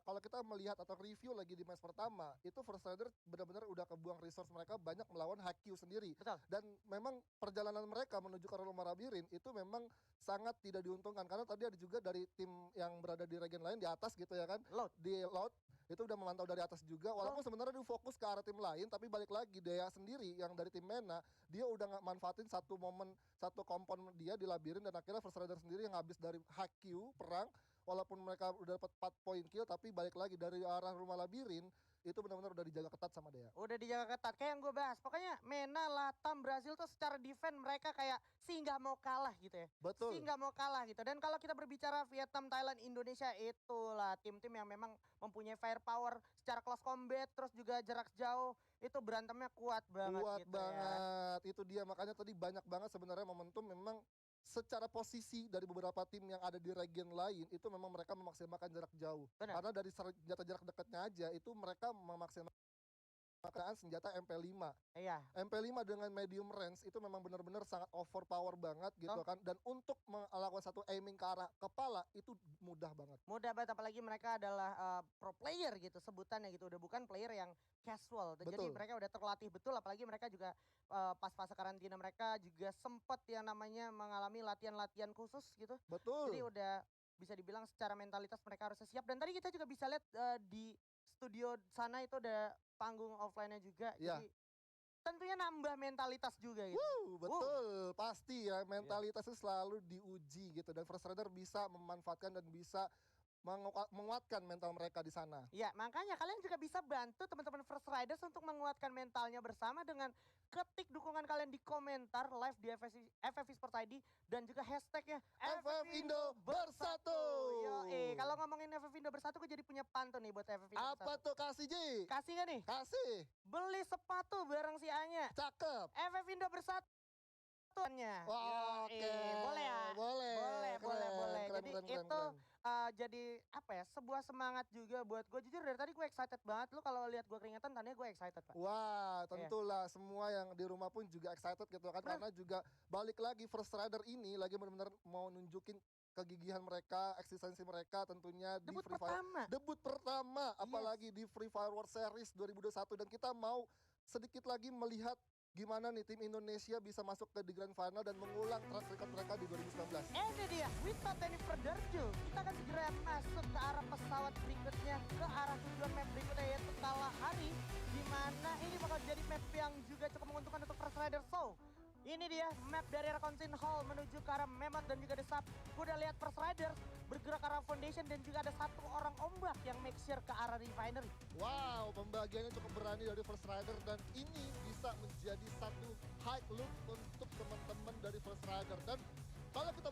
kalau kita melihat atau review lagi di match pertama, itu First Rider benar-benar udah kebuang resource mereka banyak melawan HQ sendiri. Betul. Dan memang perjalanan mereka menuju ke Rumah Labirin itu memang sangat tidak diuntungkan. Karena tadi ada juga dari tim yang berada di region lain di atas gitu ya kan. Di Loud itu udah memantau dari atas juga. Walaupun sebenarnya dia fokus ke arah tim lain, tapi balik lagi Dea sendiri yang dari tim MENA, dia udah manfaatin satu momen, satu kompon dia di Labirin, dan akhirnya First Rider sendiri yang habis dari HQ perang. Walaupun mereka udah dapat 4 poin kill, tapi balik lagi dari arah Rumah Labirin itu benar-benar udah dijaga ketat sama Dea. Udah dijaga ketat, kayak yang gue bahas. Pokoknya MENA, Latam, Brazil tuh secara defense mereka kayak sih nggak mau kalah gitu ya. Betul. Sih nggak mau kalah gitu. Dan kalau kita berbicara Vietnam, Thailand, Indonesia, itulah tim-tim yang memang mempunyai firepower secara close combat, terus juga jarak jauh, itu berantemnya kuat banget Kuat gitu banget, itu dia. Makanya tadi banyak banget sebenarnya momentum memang secara posisi dari beberapa tim yang ada di region lain itu memang mereka memaksimalkan jarak jauh. Benar. Karena dari senjata jarak dekatnya aja itu mereka memaksimalkan pemakaian senjata MP5. Iya. MP5 dengan medium range itu memang benar-benar sangat overpower banget gitu kan. Dan untuk melakukan satu aiming ke arah kepala itu mudah banget. Mudah banget, apalagi mereka adalah pro player gitu sebutannya gitu. Udah bukan player yang casual. Jadi Betul. mereka udah terlatih betul, apalagi mereka juga pas fase karantina mereka juga sempat yang namanya mengalami latihan-latihan khusus gitu. Betul. Jadi udah bisa dibilang secara mentalitas mereka harus siap. Dan tadi kita juga bisa lihat di studio sana itu ada panggung offline-nya juga. Iya. Jadi tentunya nambah mentalitas juga gitu. Betul, pasti ya mentalitas itu selalu diuji gitu dan First Rider bisa memanfaatkan dan bisa menguatkan mental mereka di sana. Ya, makanya kalian juga bisa bantu teman-teman First Riders untuk menguatkan mentalnya bersama dengan ketik dukungan kalian di komentar live di FF Esports ID dan juga hashtagnya FF Indo Bersatu. Yoi, kalau ngomongin FF Indo Bersatu, gue jadi punya pantun nih buat FF Indo Bersatu. Apa tuh, kasih Ji? Kasih gak nih? Kasih. Beli sepatu bareng si Anya. Cakep. FF Indo Bersatu. Wah, oke. Boleh ya? Boleh. Boleh. Keren, Jadi keren, itu keren. jadi apa ya, sebuah semangat juga buat gue. Jujur dari tadi gue excited banget. Lu kalau lihat gue keringetan tandanya gue excited, Pak. Wah, tentulah semua yang di rumah pun juga excited gitu kan. Karena juga balik lagi First Rider ini lagi benar-benar mau nunjukin kegigihan mereka, eksistensi mereka tentunya di Debut Free Fire. pertama. Debut pertama, apalagi di Free Fire World Series 2021 dan kita mau sedikit lagi melihat gimana nih tim Indonesia bisa masuk ke di Grand Final dan mengulang track record mereka di 2019. Ini dia, without any further ado, kita akan segera masuk ke arah pesawat berikutnya, ke arah tujuan map berikutnya yaitu Kalahari, di mana ini bakal jadi map yang juga cukup menguntungkan untuk First Rider. So, ini dia map dari arah Consin Hall menuju ke arah Memot dan juga The Sub. Gue udah lihat First Rider bergerak ke arah Foundation dan juga ada satu orang ombak yang make sure ke arah Refinery. Wow, pembagiannya cukup berani dari First Rider dan ini bisa menjadi satu high look untuk teman-teman dari First Rider. Dan kalau kita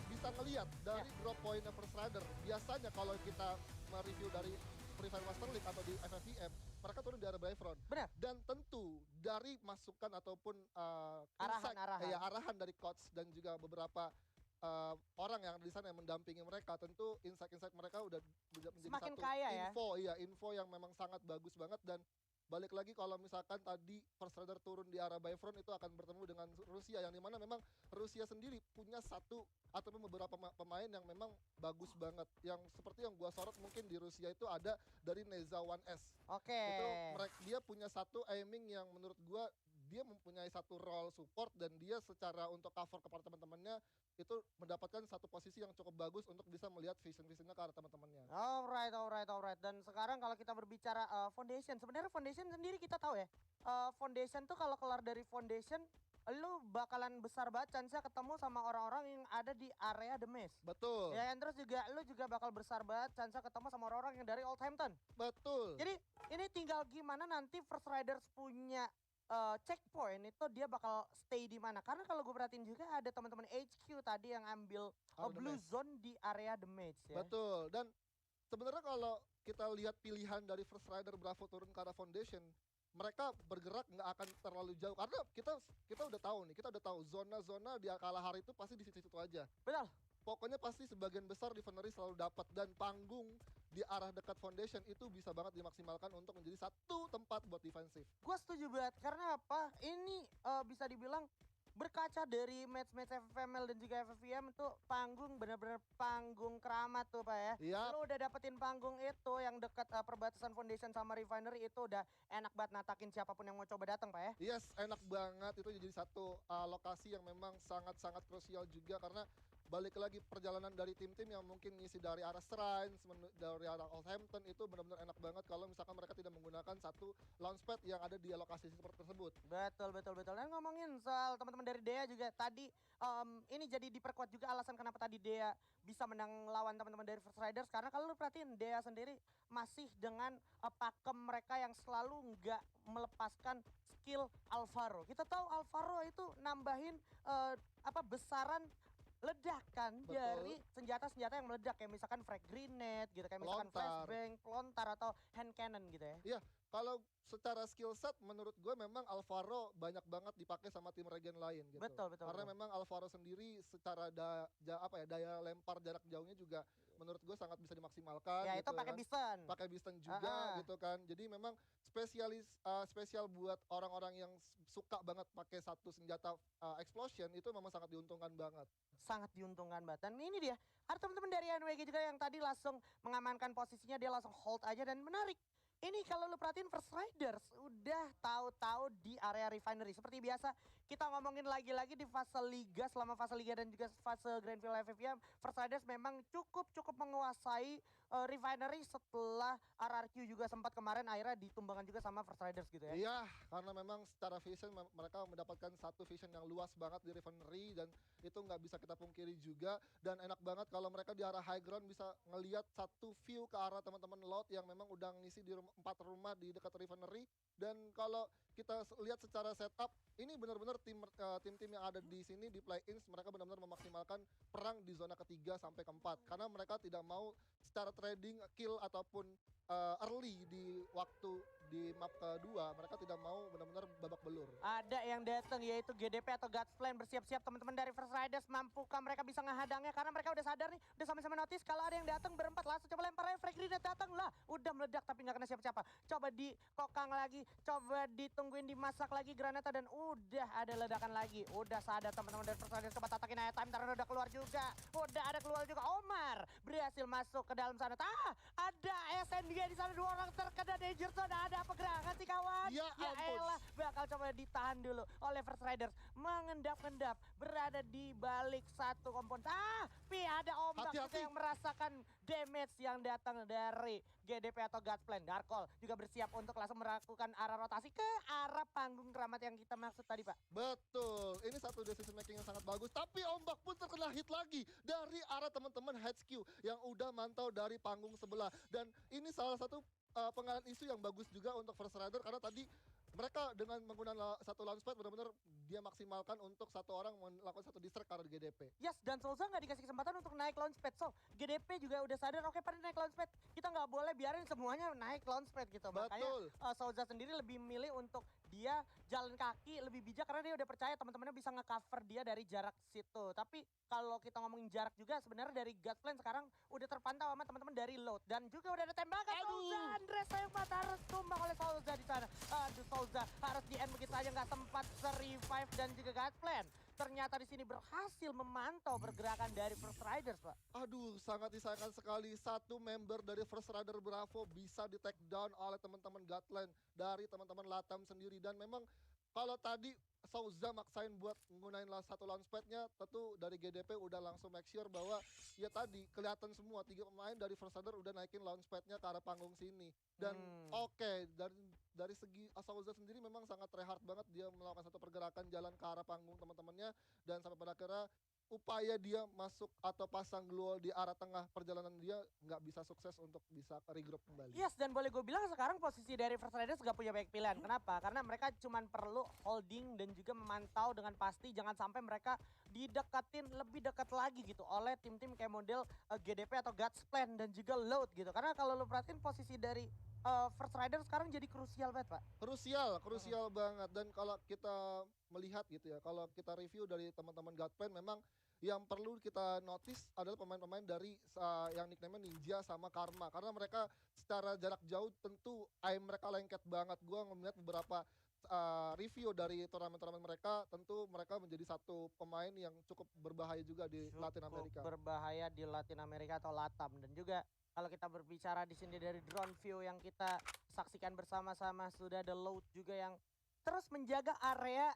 bisa ngelihat dari drop point-nya First Rider, biasanya kalau kita mereview dari Free Fire Master League atau di FFVM, mereka turun di arah Bayfront. Benar. Dan tentu dari masukan ataupun arahan dari coach dan juga beberapa orang yang di sana yang mendampingi mereka, tentu insight-insight mereka udah menjadi semakin satu kaya info yang memang sangat bagus banget. Dan balik lagi kalau misalkan tadi First Rider turun di arah Bayfront itu akan bertemu dengan Rusia yang dimana memang Rusia sendiri punya satu ataupun beberapa pemain yang memang bagus banget. Yang seperti yang gua sorot mungkin di Rusia itu ada dari Neza 1S. Oke. Itu dia punya satu aiming yang menurut gua dia mempunyai satu role support dan dia secara untuk cover kepada teman-temannya itu mendapatkan satu posisi yang cukup bagus untuk bisa melihat vision-visionnya ke arah teman-temannya. Alright. Dan sekarang kalau kita berbicara Foundation, sebenarnya Foundation sendiri kita tahu ya. Foundation tuh kalau keluar dari Foundation, lu bakalan besar banget chance-nya ketemu sama orang-orang yang ada di area The Maze. Betul. Ya, terus juga lu juga bakal besar banget chance-nya ketemu sama orang-orang yang dari Oldhampton. Betul. Jadi ini tinggal gimana nanti First Riders punya checkpoint itu dia bakal stay di mana. Karena kalau gue perhatiin juga ada teman-teman HQ tadi yang ambil blue zone di area The Maze ya. Betul. Dan sebenarnya kalau kita lihat pilihan dari First Rider Bravo turun ke arah Foundation, mereka bergerak nggak akan terlalu jauh karena kita udah tahu nih, kita udah tahu zona-zona di Kalahari itu pasti di situ-situ aja. Betul. Pokoknya pasti sebagian besar Refinery selalu dapat dan panggung di arah dekat Foundation itu bisa banget dimaksimalkan untuk menjadi satu tempat buat defensif. Gue setuju banget karena apa? Ini bisa dibilang berkaca dari match-match FFML dan juga FFVM itu panggung benar-benar panggung keramat tuh Pak ya. Iya. Lo udah dapetin panggung itu yang dekat perbatasan Foundation sama Refinery itu udah enak banget natakin siapapun yang mau coba datang Pak ya. Yes, enak banget itu jadi satu lokasi yang memang sangat-sangat krusial juga karena balik lagi perjalanan dari tim-tim yang mungkin ngisi dari arah Shrines, dari arah Oldhampton itu benar-benar enak banget kalau misalkan mereka tidak menggunakan satu launchpad yang ada di lokasi seperti tersebut. Betul. Dan ngomongin soal teman-teman dari Dea juga tadi ini jadi diperkuat juga alasan kenapa tadi Dea bisa menang lawan teman-teman dari First Riders karena kalau lu perhatiin Dea sendiri masih dengan pakem mereka yang selalu nggak melepaskan skill Alvaro. Kita tahu Alvaro itu nambahin besaran ledakan dari senjata-senjata yang meledak kayak misalkan frag grenade gitu, kayak misalkan flashbang, pelontar atau hand cannon gitu ya. Iya, kalau secara skill set menurut gue memang Alvaro banyak banget dipakai sama tim regen lain gitu. Betul, betul, Karena betul. memang Alvaro sendiri secara daya lempar jarak jauhnya juga menurut gue sangat bisa dimaksimalkan. Ya gitu itu pakai kan. Bison. Pakai Bison juga gitu kan. Jadi memang spesial buat orang-orang yang suka banget pakai satu senjata explosion itu memang sangat diuntungkan banget. Sangat diuntungkan banget. Dan ini dia, ada teman-teman dari NWG juga yang tadi langsung mengamankan posisinya, dia langsung hold aja dan menarik. Ini kalau lu perhatiin First Riders udah tahu-tahu di area refinery. Seperti biasa kita ngomongin lagi-lagi di fase Liga, selama fase Liga dan juga fase Grand Final FFM, First Riders memang cukup menguasai refinery setelah RRQ juga sempat kemarin akhirnya ditumbangkan juga sama First Riders gitu ya. Iya, karena memang secara vision mereka mendapatkan satu vision yang luas banget di refinery dan itu nggak bisa kita pungkiri juga, dan enak banget kalau mereka di arah high ground bisa ngelihat satu view ke arah teman-teman lot yang memang udah ngisi di 4 rumah di dekat refinery. Dan kalau kita lihat secara setup ini benar-benar tim-tim yang ada di sini di play-ins mereka benar-benar memaksimalkan perang di zona ketiga sampai keempat karena mereka tidak mau secara trading kill ataupun early di waktu di map kedua mereka tidak mau benar-benar babak belur. Ada yang datang yaitu GDP atau God's Plan, bersiap-siap teman-teman dari First Riders. Mampukah mereka bisa ngehadangnya karena mereka udah sadar nih, udah sama-sama notice kalau ada yang datang berempat, langsung coba lempar aja frag grenade, datang lah, udah meledak tapi nggak kena siapa-siapa. Coba dikokang lagi, coba ditungguin dimasak lagi granata dan udah ada ledakan lagi. Udah sadar teman-teman dari First Riders, coba tatakin aja time karena udah keluar juga. Udah ada keluar juga, Omar berhasil masuk ke dalam sana. Ada SNG di sana, 2 orang terkena danger zone. Ada apa gerangan sih kawan? Ya ampun. Elah, bakal coba ditahan dulu oleh First Riders. Mengendap-endap berada di balik satu komponen. Tapi ada ombak juga Hati-hati. yang merasakan damage yang datang dari GDP atau God's Plan. Darkol juga bersiap untuk langsung melakukan arah rotasi ke arah panggung keramat yang kita maksud tadi, Pak. Betul, ini satu decision making yang sangat bagus. Tapi ombak pun terkena hit lagi dari arah teman-teman HQ yang udah mantau dari panggung sebelah. Dan ini salah satu pengalihan isu yang bagus juga untuk First Rider karena tadi mereka dengan menggunakan satu launchpad benar-benar dia maksimalkan untuk satu orang melakukan satu distract karena GDP. Yes, dan Souza nggak dikasih kesempatan untuk naik launchpad. So, GDP juga udah sadar, oke pada naik launchpad. Kita nggak boleh biarin semuanya naik launchpad gitu. Makanya Souza sendiri lebih memilih untuk dia jalan kaki lebih bijak karena dia udah percaya teman-temannya bisa nge-cover dia dari jarak situ. Tapi kalau kita ngomongin jarak juga sebenarnya dari God's Plan sekarang udah terpantau sama teman-teman dari Load. Dan juga udah ada tembakan. Souza, Andres sayang banget harus tumbang oleh Souza di sana. Aduh, Souza harus di-end begitu aja, nggak sempat se-revive dan juga God's Plan. Ternyata di sini berhasil memantau pergerakan dari First Riders, Pak. Aduh, sangat disayangkan sekali satu member dari First Rider Bravo bisa di take down oleh teman-teman Godland dari teman-teman Latam sendiri. Dan memang kalau tadi Souza maksain buat menggunakan satu launchpadnya, tentu dari GDP udah langsung make sure bahwa ya tadi kelihatan semua 3 pemain dari First Rider udah naikin launchpadnya ke arah panggung sini. Dan oke, dari segi Souza sendiri memang sangat tryhard banget dia melakukan satu pergerakan jalan ke arah panggung teman-temannya dan sampai pada akhirnya upaya dia masuk atau pasang glue di arah tengah perjalanan dia nggak bisa sukses untuk bisa regroup kembali. Yes, dan boleh gue bilang sekarang posisi dari First Riders gak punya banyak pilihan. Kenapa? Karena mereka cuma perlu holding dan juga memantau dengan pasti jangan sampai mereka dideketin lebih dekat lagi gitu oleh tim-tim kayak model GDP atau God's Plan dan juga Load gitu. Karena kalau lu perhatiin posisi dari First Rider sekarang jadi krusial banget, Pak. Krusial banget. Dan kalau kita melihat gitu ya, kalau kita review dari teman-teman Godplan memang yang perlu kita notice adalah pemain-pemain dari yang nickname Ninja sama Karma. Karena mereka secara jarak jauh tentu aim mereka lengket banget. Gua ngeliat beberapa review dari turnamen-turnamen mereka, tentu mereka menjadi satu pemain yang cukup berbahaya juga di Latin Amerika. Berbahaya di Latin Amerika atau Latam. Dan juga kalau kita berbicara di sini dari drone view yang kita saksikan bersama-sama, sudah ada Load juga yang terus menjaga area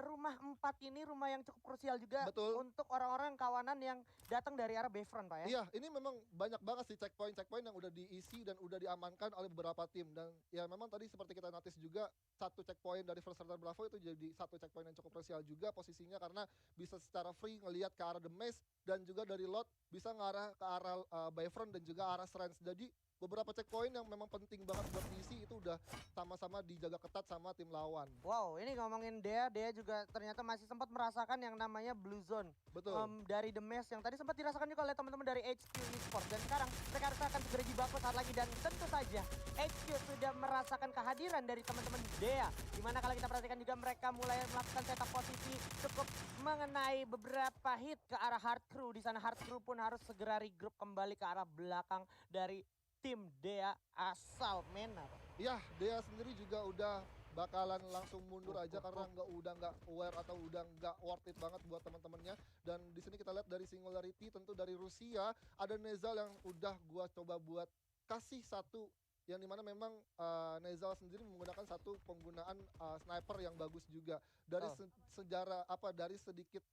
rumah 4 ini, rumah yang cukup krusial juga. Betul. Untuk orang-orang kawanan yang datang dari arah Bayfront, Pak ya. Iya, ini memang banyak banget sih checkpoint yang udah diisi dan udah diamankan oleh beberapa tim. Dan ya memang tadi seperti kita notice juga satu checkpoint dari First Rider Bravo itu jadi satu checkpoint yang cukup krusial juga posisinya karena bisa secara free ngelihat ke arah The Maze dan juga dari Lot bisa ngarah ke arah Bayfront dan juga arah Strange. Jadi beberapa checkpoint yang memang penting banget buat diisi itu udah sama-sama dijaga ketat sama tim lawan. Wow, ini ngomongin Dea juga ternyata masih sempat merasakan yang namanya Blue Zone. Betul. Dari The Mesh yang tadi sempat dirasakan juga oleh teman-teman dari HQ Esports. Dan sekarang mereka akan segera dibakar saat lagi. Dan tentu saja HQ sudah merasakan kehadiran dari teman-teman Dea. Dimana kalau kita perhatikan juga mereka mulai melakukan setup posisi cukup mengenai beberapa hit ke arah Hard Crew. Di sana Hard Crew pun harus segera regroup kembali ke arah belakang dari tim Dea asal Mena. Ya, Dea sendiri juga udah bakalan langsung mundur aja karena udah nggak aware atau udah nggak worth it banget buat teman-temannya. Dan di sini kita lihat dari Singularity, tentu dari Rusia ada Nezal yang udah gua coba buat kasih satu yang dimana memang Nezal sendiri menggunakan satu penggunaan sniper yang bagus juga dari sejarah dari sedikit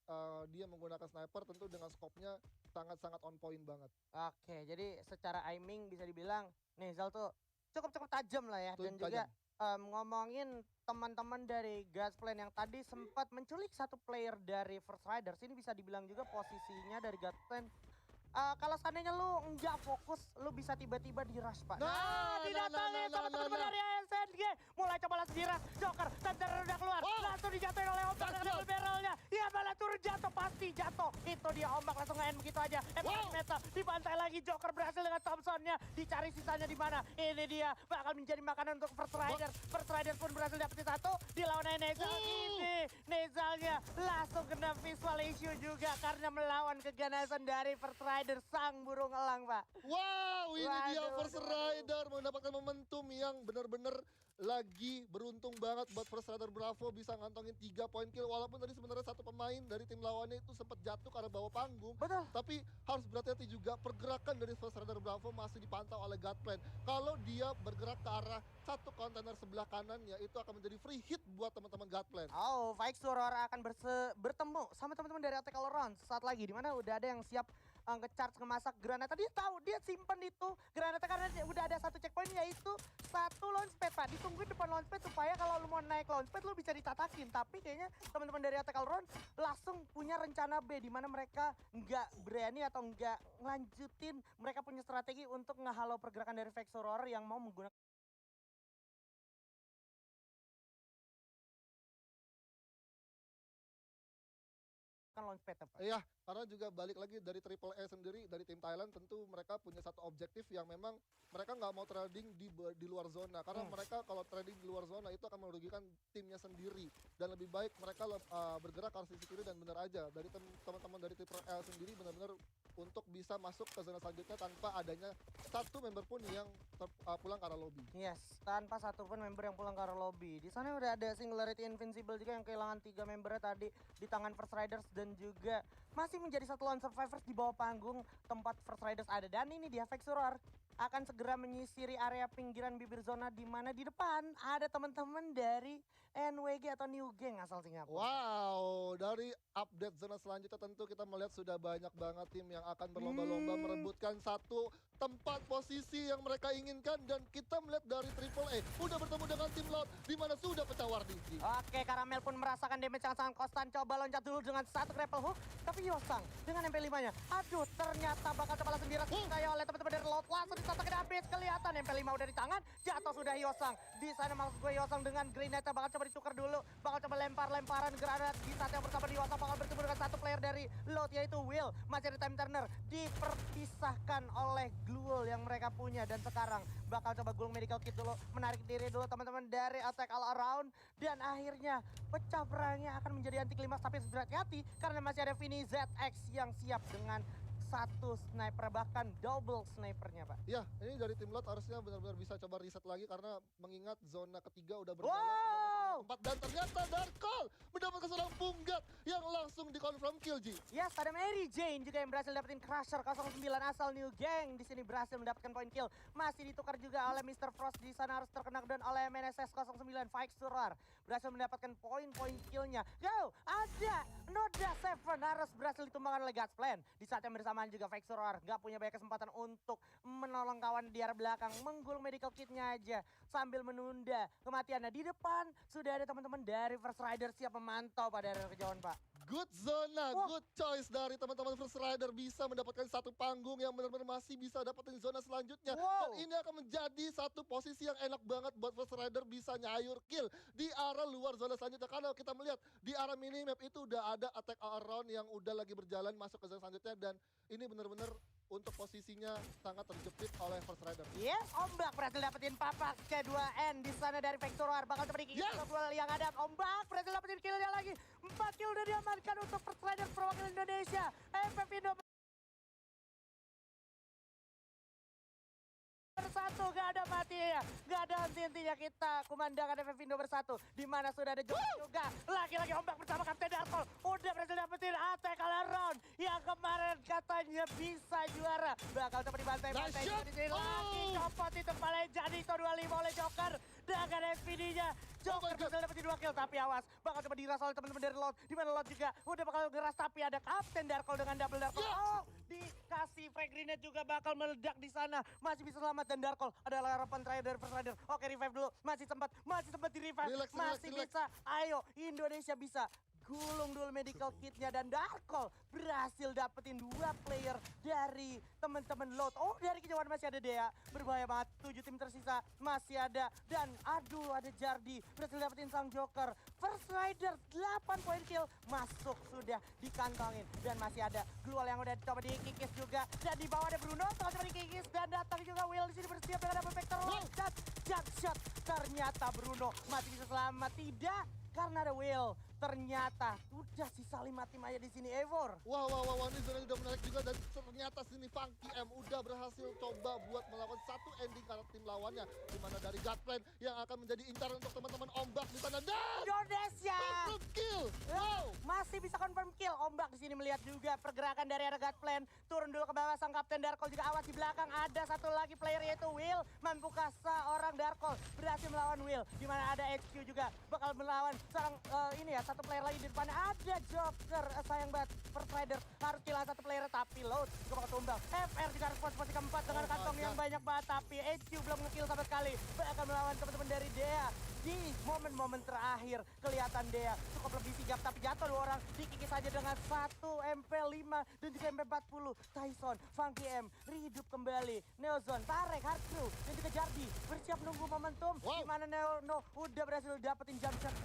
dia menggunakan sniper tentu dengan skopnya sangat-sangat on point banget. Oke, jadi secara aiming bisa dibilang Nezal tuh cukup tajam lah ya. Dan juga ngomongin teman-teman dari Godsplan yang tadi sempat menculik satu player dari First Riders, ini bisa dibilang juga posisinya dari Godsplan. Kalau seandainya lu nggak fokus, lu bisa tiba-tiba di rush, Pak. Didatangi teman-teman dari SNG. Mulai coba langsung di rush. Joker, Thunder udah keluar. Langsung dijatuhin oleh Ombak dengan double barrelnya. Ya malah turun jatuh, pasti jatuh. Itu dia Ombak langsung nge-end begitu aja. Meta dibantai lagi, Joker berhasil dengan Thompsonnya. Dicari sisanya di mana. Ini dia bakal menjadi makanan untuk First Riders. First Riders pun berhasil dapetin satu. Dilawan Nezal. Ini Nezalnya langsung kena visual issue juga karena melawan keganasan dari First Riders. Sang burung elang, Pak. Wow, ini dia First Rider mendapatkan momentum yang benar-benar lagi beruntung banget buat First Rider Bravo bisa ngantongin 3 poin kill walaupun tadi sebenarnya satu pemain dari tim lawannya itu sempat jatuh karena bawa panggung. Betul. Tapi harus berhati-hati juga pergerakan dari First Rider Bravo masih dipantau oleh Godplan. Kalau dia bergerak ke arah satu kontainer sebelah kanannya itu akan menjadi free hit buat teman-teman Godplan. Oh, Vikesur akan bertemu sama teman-teman dari Attack All Around saat lagi dimana udah ada yang siap nge-charge ngemasak granata. Dia tahu, dia simpen itu granata karena udah ada satu checkpoint yaitu satu launchpad, Pak. Ditungguin depan launchpad supaya kalau lu mau naik launchpad lu bisa ditatakin. Tapi kayaknya teman-teman dari Attack All Around langsung punya rencana B di mana mereka nggak berani atau nggak ngelanjutin. Mereka punya strategi untuk ngehalau pergerakan dari Vikesur yang mau menggunakan launchpad, Pak. Iya, karena juga balik lagi dari Triple E sendiri, dari tim Thailand tentu mereka punya satu objektif yang memang mereka nggak mau trading di luar zona. Karena mereka kalau trading di luar zona itu akan merugikan timnya sendiri. Dan lebih baik mereka bergerak ke sisi kiri dan benar aja. Dari teman-teman dari Triple E sendiri benar-benar untuk bisa masuk ke zona selanjutnya tanpa adanya satu member pun yang pulang ke arah lobby. Yes, tanpa satupun member yang pulang ke arah lobby. Di sana udah ada Singularity Invincible juga yang kehilangan 3 membernya tadi di tangan First Riders dan juga masih menjadi satu lone survivors di bawah panggung tempat First Riders ada. Dan ini dia Vikesur akan segera menyisiri area pinggiran bibir zona di mana di depan ada teman-teman dari NWG atau New Gang asal Singapura. Wow, dari update zona selanjutnya tentu kita melihat sudah banyak banget tim yang akan berlomba-lomba merebutkan satu tempat posisi yang mereka inginkan. Dan kita melihat dari Triple E udah bertemu dengan tim Loud di mana sudah pecah warnigi. Oke, Karamel pun merasakan damage yang sangat konstan. Coba loncat dulu dengan satu grapple hook. Tapi Yosang dengan MP5-nya. Aduh, ternyata bakal coba langsung dirasai oleh teman-teman dari Loud. Langsung disatakan habis, kelihatan MP5 udah di tangan. Jatuh sudah Yosang. Di sana maksud gue Yosang dengan grenade bakal coba ditukar dulu. Bakal coba lempar-lemparan granat. Di saat yang pertama di Yosang bakal bertemu dengan satu player dari Loud yaitu Will. Masih ada Time Turner. Diperpisahkan oleh Gluel yang mereka punya. Dan sekarang bakal coba gulung medical kit dulu. Menarik diri dulu teman-teman dari Attack All Around. Dan akhirnya pecah perangnya akan menjadi anti klimaks. Tapi berhati-hati karena masih ada Vini ZX yang siap dengan satu sniper bahkan double snipernya, Pak. Ya, ini dari tim Lot harusnya benar-benar bisa coba riset lagi karena mengingat zona ketiga udah berjalan tempat dan ternyata Darkol mendapatkan seorang punggat yang langsung dikonfirm kill Ji. Yes, ada Mary Jane juga yang berhasil dapetin Crusher 09 asal New Gang di sini berhasil mendapatkan poin kill. Masih ditukar juga oleh Mr. Frost di sana harus terkena down oleh MNSS 09 Vikesur berhasil mendapatkan poin-poin killnya. Go, ada No The Seven harus berhasil ditumbangkan oleh Godsplan. Di saat yang bersamaan juga Vexoror gak punya banyak kesempatan untuk menolong kawan di arah belakang. Menggulung medical kitnya aja sambil menunda kematiannya. Di depan sudah ada teman-teman dari First Rider siap memantau pada area kejauhan, Pak. Good zona, good choice dari teman-teman First Rider bisa mendapatkan satu panggung yang benar-benar masih bisa dapetin zona selanjutnya. Dan ini akan menjadi satu posisi yang enak banget buat First Rider bisa nyayur kill di arah luar zona selanjutnya. Karena kita melihat di arah minimap itu udah ada attack around yang udah lagi berjalan masuk ke zona selanjutnya. Dan ini benar-benar untuk posisinya sangat terjepit oleh First Rider. Yes, Ombak berhasil dapetin papak ke-2N di sana dari Vexoror. Bakal seperti yang ada. Ombak berhasil dapetin killnya lagi. 4 kill udah diamankan untuk First Rider perwakilan Indonesia. FF Indo bersatu, gak ada matinya, gak ada henti-hentinya kita kumandangkan FF Indo bersatu. Dimana sudah ada juga, lagi-lagi Ombak bersama Kapten Darkol udah berhasil dapetin attack all around yang kemarin katanya bisa juara. Bakal seperti bantai-bantai di sini lagi, copot itu kepala jadi itu 25 oleh Joker dengan SPD-nya. Joker berhasil dapetin 2 kill, tapi awas, bakal coba diras oleh teman-teman dari Loud. Dimana Loud juga udah bakal ngeras, tapi ada Kapten Darkol dengan double Darkol. Oh, dikasih frag grenade juga bakal meledak di sana. Masih bisa selamat dan Darkol adalah harapan terakhir dari First Rider. Oke, revive dulu. Masih sempat di revive. Masih bisa. Ayo, Indonesia bisa. Gulung dulu medical kitnya dan Darkol berhasil dapetin 2 player dari teman-teman Loud. Oh, dari kejauhan masih ada Dea. Berbahaya banget. 7 tim tersisa masih ada. Dan aduh, ada Jardi berhasil dapetin sang Joker. First Rider 8 poin kill masuk sudah dikantongin. Dan masih ada Glual yang udah coba dikikis juga. Dan di bawah ada Bruno coba dikikis. Dan datang juga Will di sini bersiap dengan double vector loncat. Jump shot. Ternyata Bruno masih bisa selamat. Tidak, karena ada Will. Ternyata udah sisa 5 tim aja di sini, Eivor. Wah, ini zona udah menarik juga dan ternyata sini Funky M udah berhasil coba buat melakukan satu ending karena tim lawannya. Dimana dari Godplan yang akan menjadi incaran untuk teman-teman Ombak di sana. Dan Indonesia confirm kill. Wow, masih bisa confirm kill. Ombak di sini melihat juga pergerakan dari arah Godplan. Turun dulu ke bawah sang Kapten Darkol juga awas di belakang. Ada satu lagi player yaitu Will. Mampukah seorang Darkol berhasil melawan Will? Dimana ada HQ juga bakal melawan seorang satu player lagi di depan ada Joker. Sayang banget First Rider harus kehilangan satu player tapi Load juga bakal tumbang. FR juga harus posisi keempat dengan kantong yang banyak banget tapi HQ belum nge-kill sama sekali. Bakal melawan teman-teman dari Dea. Di momen-momen terakhir kelihatan Dea cukup lebih sigap tapi jatuh 2 orang. Dikikis saja dengan 1 MP5 dan juga MP40. Tyson, Funky M, rehidup kembali. Neozone, Tarek, Hardcrew dan juga Jardi bersiap nunggu momentum. Dimana Neo udah berhasil dapetin jump shot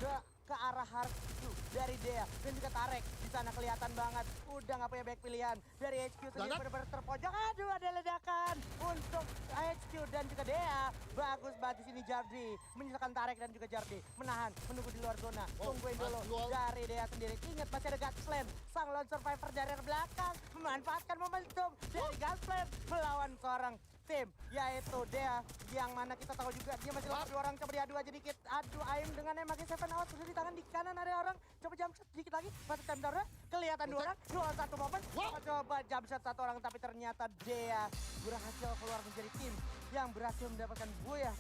ke arah Hardcrew dari Dea dan juga Tarek. Di sana kelihatan banget udah gak punya back pilihan. Dari HQ sendiri benar-benar terpojok. Aduh, ada ledakan untuk HQ dan juga Dea. Bagus banget di sini Jardi menyisakan Tarek dan juga Jardi menahan, menunggu di luar zona. Tungguin dulu dari Dea sendiri. Ingat masih ada Godsplan, sang lone survivor dari arah belakang memanfaatkan momentum dari Godsplan melawan seorang tim yaitu Dea yang mana kita tahu juga dia masih lawan 2 orang. Coba diadu aja dikit. Aduh, Aim dengan Emagi 7 awas sudah di tangan di kanan ada orang. Coba jump shot dikit lagi. Masih time down kelihatan 2 orang. 2-1 momen. Coba jump shot 1 orang tapi ternyata Dea berhasil keluar menjadi tim yang berhasil mendapatkan buaya.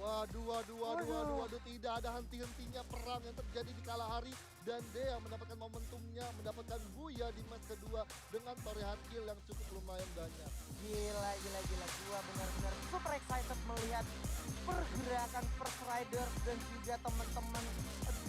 Waduh, tidak ada henti-hentinya perang yang terjadi di kala hari dan Dea mendapatkan momentumnya, mendapatkan buaya di match kedua dengan torehan kill yang cukup lumayan banyak. Gila. Gua benar-benar super excited melihat pergerakan First Rider dan juga teman-teman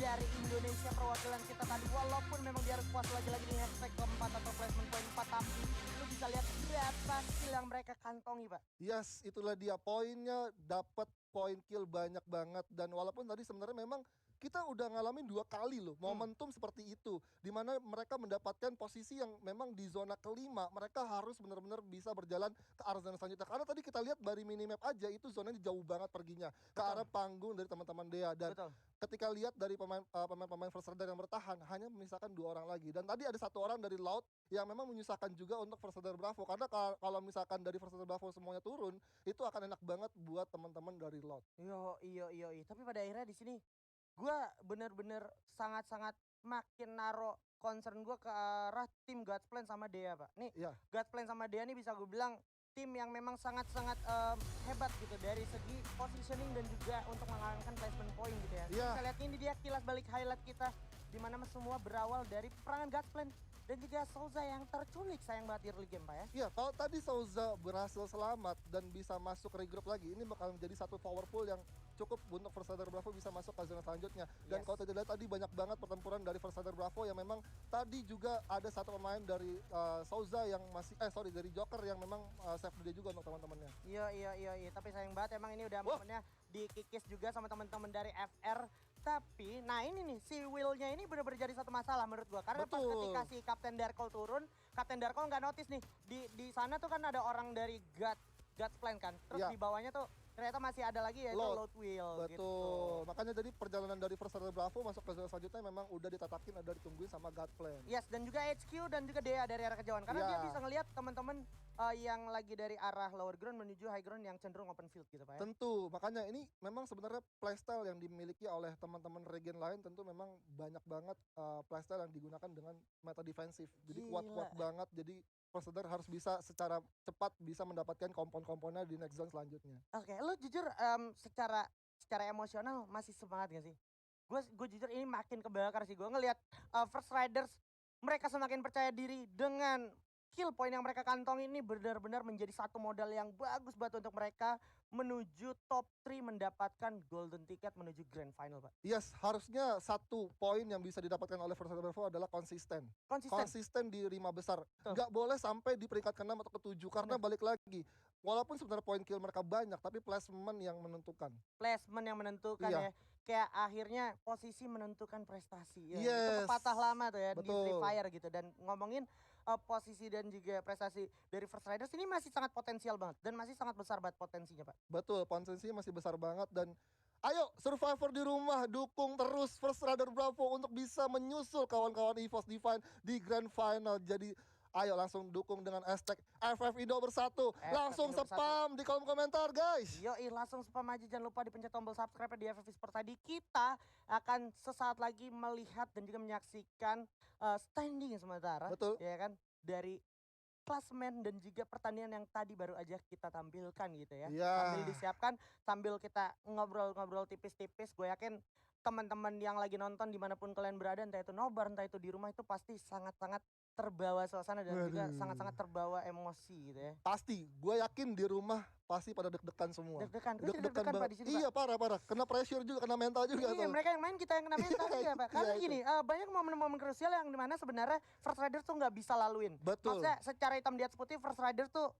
dari Indonesia perwakilan kita tadi. Walaupun memang dia harus puas lagi-lagi di hashtag keempat atau placement point 4, tapi lu bisa lihat berapa kill yang mereka kantongi, Pak. Yes, itulah dia poinnya, dapat poin kill banyak banget dan walaupun tadi sebenarnya memang kita udah ngalamin 2 kali loh momentum seperti itu, dimana mereka mendapatkan posisi yang memang di zona kelima mereka harus benar-benar bisa berjalan ke arah zona selanjutnya. Karena tadi kita lihat dari minimap aja itu zonanya jauh banget perginya ke arah panggung dari teman-teman Dea dan ketika lihat dari pemain First Rider yang bertahan hanya menyisakan 2 orang lagi dan tadi ada 1 orang dari Loud yang memang menyusahkan juga untuk First Rider Bravo karena kalau misalkan dari First Rider Bravo semuanya turun itu akan enak banget buat teman-teman dari Loud. Iya. Tapi pada akhirnya di sini gue bener-bener sangat-sangat makin naro concern gue ke arah tim Godsplan sama Dea, Pak. Nih, Godsplan sama Dea nih bisa gue bilang tim yang memang sangat-sangat hebat gitu dari segi positioning dan juga untuk mengalahkan placement point gitu ya. Kita lihat ini dia kilas balik highlight kita. Dimana semua berawal dari perangan Godsplan dan juga Souza yang terculik sayang banget di early game Pak ya. Iya, kalau tadi Souza berhasil selamat dan bisa masuk regroup lagi, ini bakal menjadi satu powerful yang cukup untuk First Rider Bravo bisa masuk ke zona selanjutnya. Dan kalau tadi lihat tadi banyak banget pertempuran dari First Rider Bravo yang memang tadi juga ada satu pemain dari Souza yang masih dari Joker yang memang save dia juga untuk teman-temannya. Iya, tapi sayang banget emang ini udah momennya dikikis juga sama teman-teman dari FR. Tapi, nah ini nih, si Will-nya ini benar-benar jadi satu masalah menurut gua. Karena pas ketika si Kapten Darkol turun, Kapten Darkol nggak notice nih, di sana tuh kan ada orang dari God's Plan kan. Terus di bawahnya tuh ternyata masih ada lagi yaitu Load Will gitu. Betul, makanya jadi perjalanan dari First Rider Bravo masuk ke zona selanjutnya memang udah ditatakin, ada ditungguin sama God Plan. Yes, dan juga HQ dan juga Dea dari arah kejauhan. Karena dia bisa ngelihat teman-teman yang lagi dari arah lower ground menuju high ground yang cenderung open field gitu Pak ya. Tentu, makanya ini memang sebenarnya playstyle yang dimiliki oleh teman-teman regen lain tentu memang banyak banget playstyle yang digunakan dengan meta defensif. Jadi kuat-kuat banget, jadi First Rider harus bisa secara cepat bisa mendapatkan kompon-komponnya di next zone selanjutnya. Oke, lu jujur secara emosional masih semangat gak sih? Gue jujur ini makin kebakar sih gue ngelihat First Riders mereka semakin percaya diri dengan kill point yang mereka kantong ini benar-benar menjadi satu modal yang bagus banget untuk mereka menuju top 3 mendapatkan golden ticket menuju grand final Pak. Yes, harusnya satu poin yang bisa didapatkan oleh First Rider Bravo adalah konsisten di 5 besar. Nggak boleh sampai di peringkat ke-6 atau ke-7 karena balik lagi. Walaupun sebenarnya poin kill mereka banyak tapi placement yang menentukan. Placement yang menentukan ya. Kayak akhirnya posisi menentukan prestasi. Ya. Yes. Itu pepatah lama tuh ya di Betul. Free Fire gitu. Dan ngomongin posisi dan juga prestasi dari First Riders ini masih sangat potensial banget. Dan masih sangat besar banget potensinya Pak. Betul, potensinya masih besar banget dan ayo Survivor di rumah dukung terus First Rider Bravo untuk bisa menyusul kawan-kawan EVOS Divine di Grand Final. Jadi ayo langsung dukung dengan hashtag FFIndo bersatu. Langsung spam di kolom komentar guys. Yoi, langsung spam aja, jangan lupa dipencet tombol subscribe di FFI Sport tadi. Kita akan sesaat lagi melihat dan juga menyaksikan standing sementara. Betul. Ya kan, dari klasemen dan juga pertandingan yang tadi baru aja kita tampilkan gitu ya. Sambil disiapkan, sambil kita ngobrol-ngobrol tipis-tipis, gue yakin teman-teman yang lagi nonton dimanapun kalian berada, entah itu nobar, entah itu di rumah, itu pasti sangat-sangat terbawa suasana dan juga sangat-sangat terbawa emosi gitu ya. Pasti, gue yakin di rumah pasti pada deg-degan semua. Deg-degan Pak di sini. Iya Pak. Parah, kena pressure juga, kena mental juga. Iya, mereka yang main, kita yang kena mental juga Pak. Karena gini, banyak momen-momen krusial yang dimana sebenarnya First Rider tuh nggak bisa laluin. Betul. Maksudnya secara hitam di atas putih First Rider tuh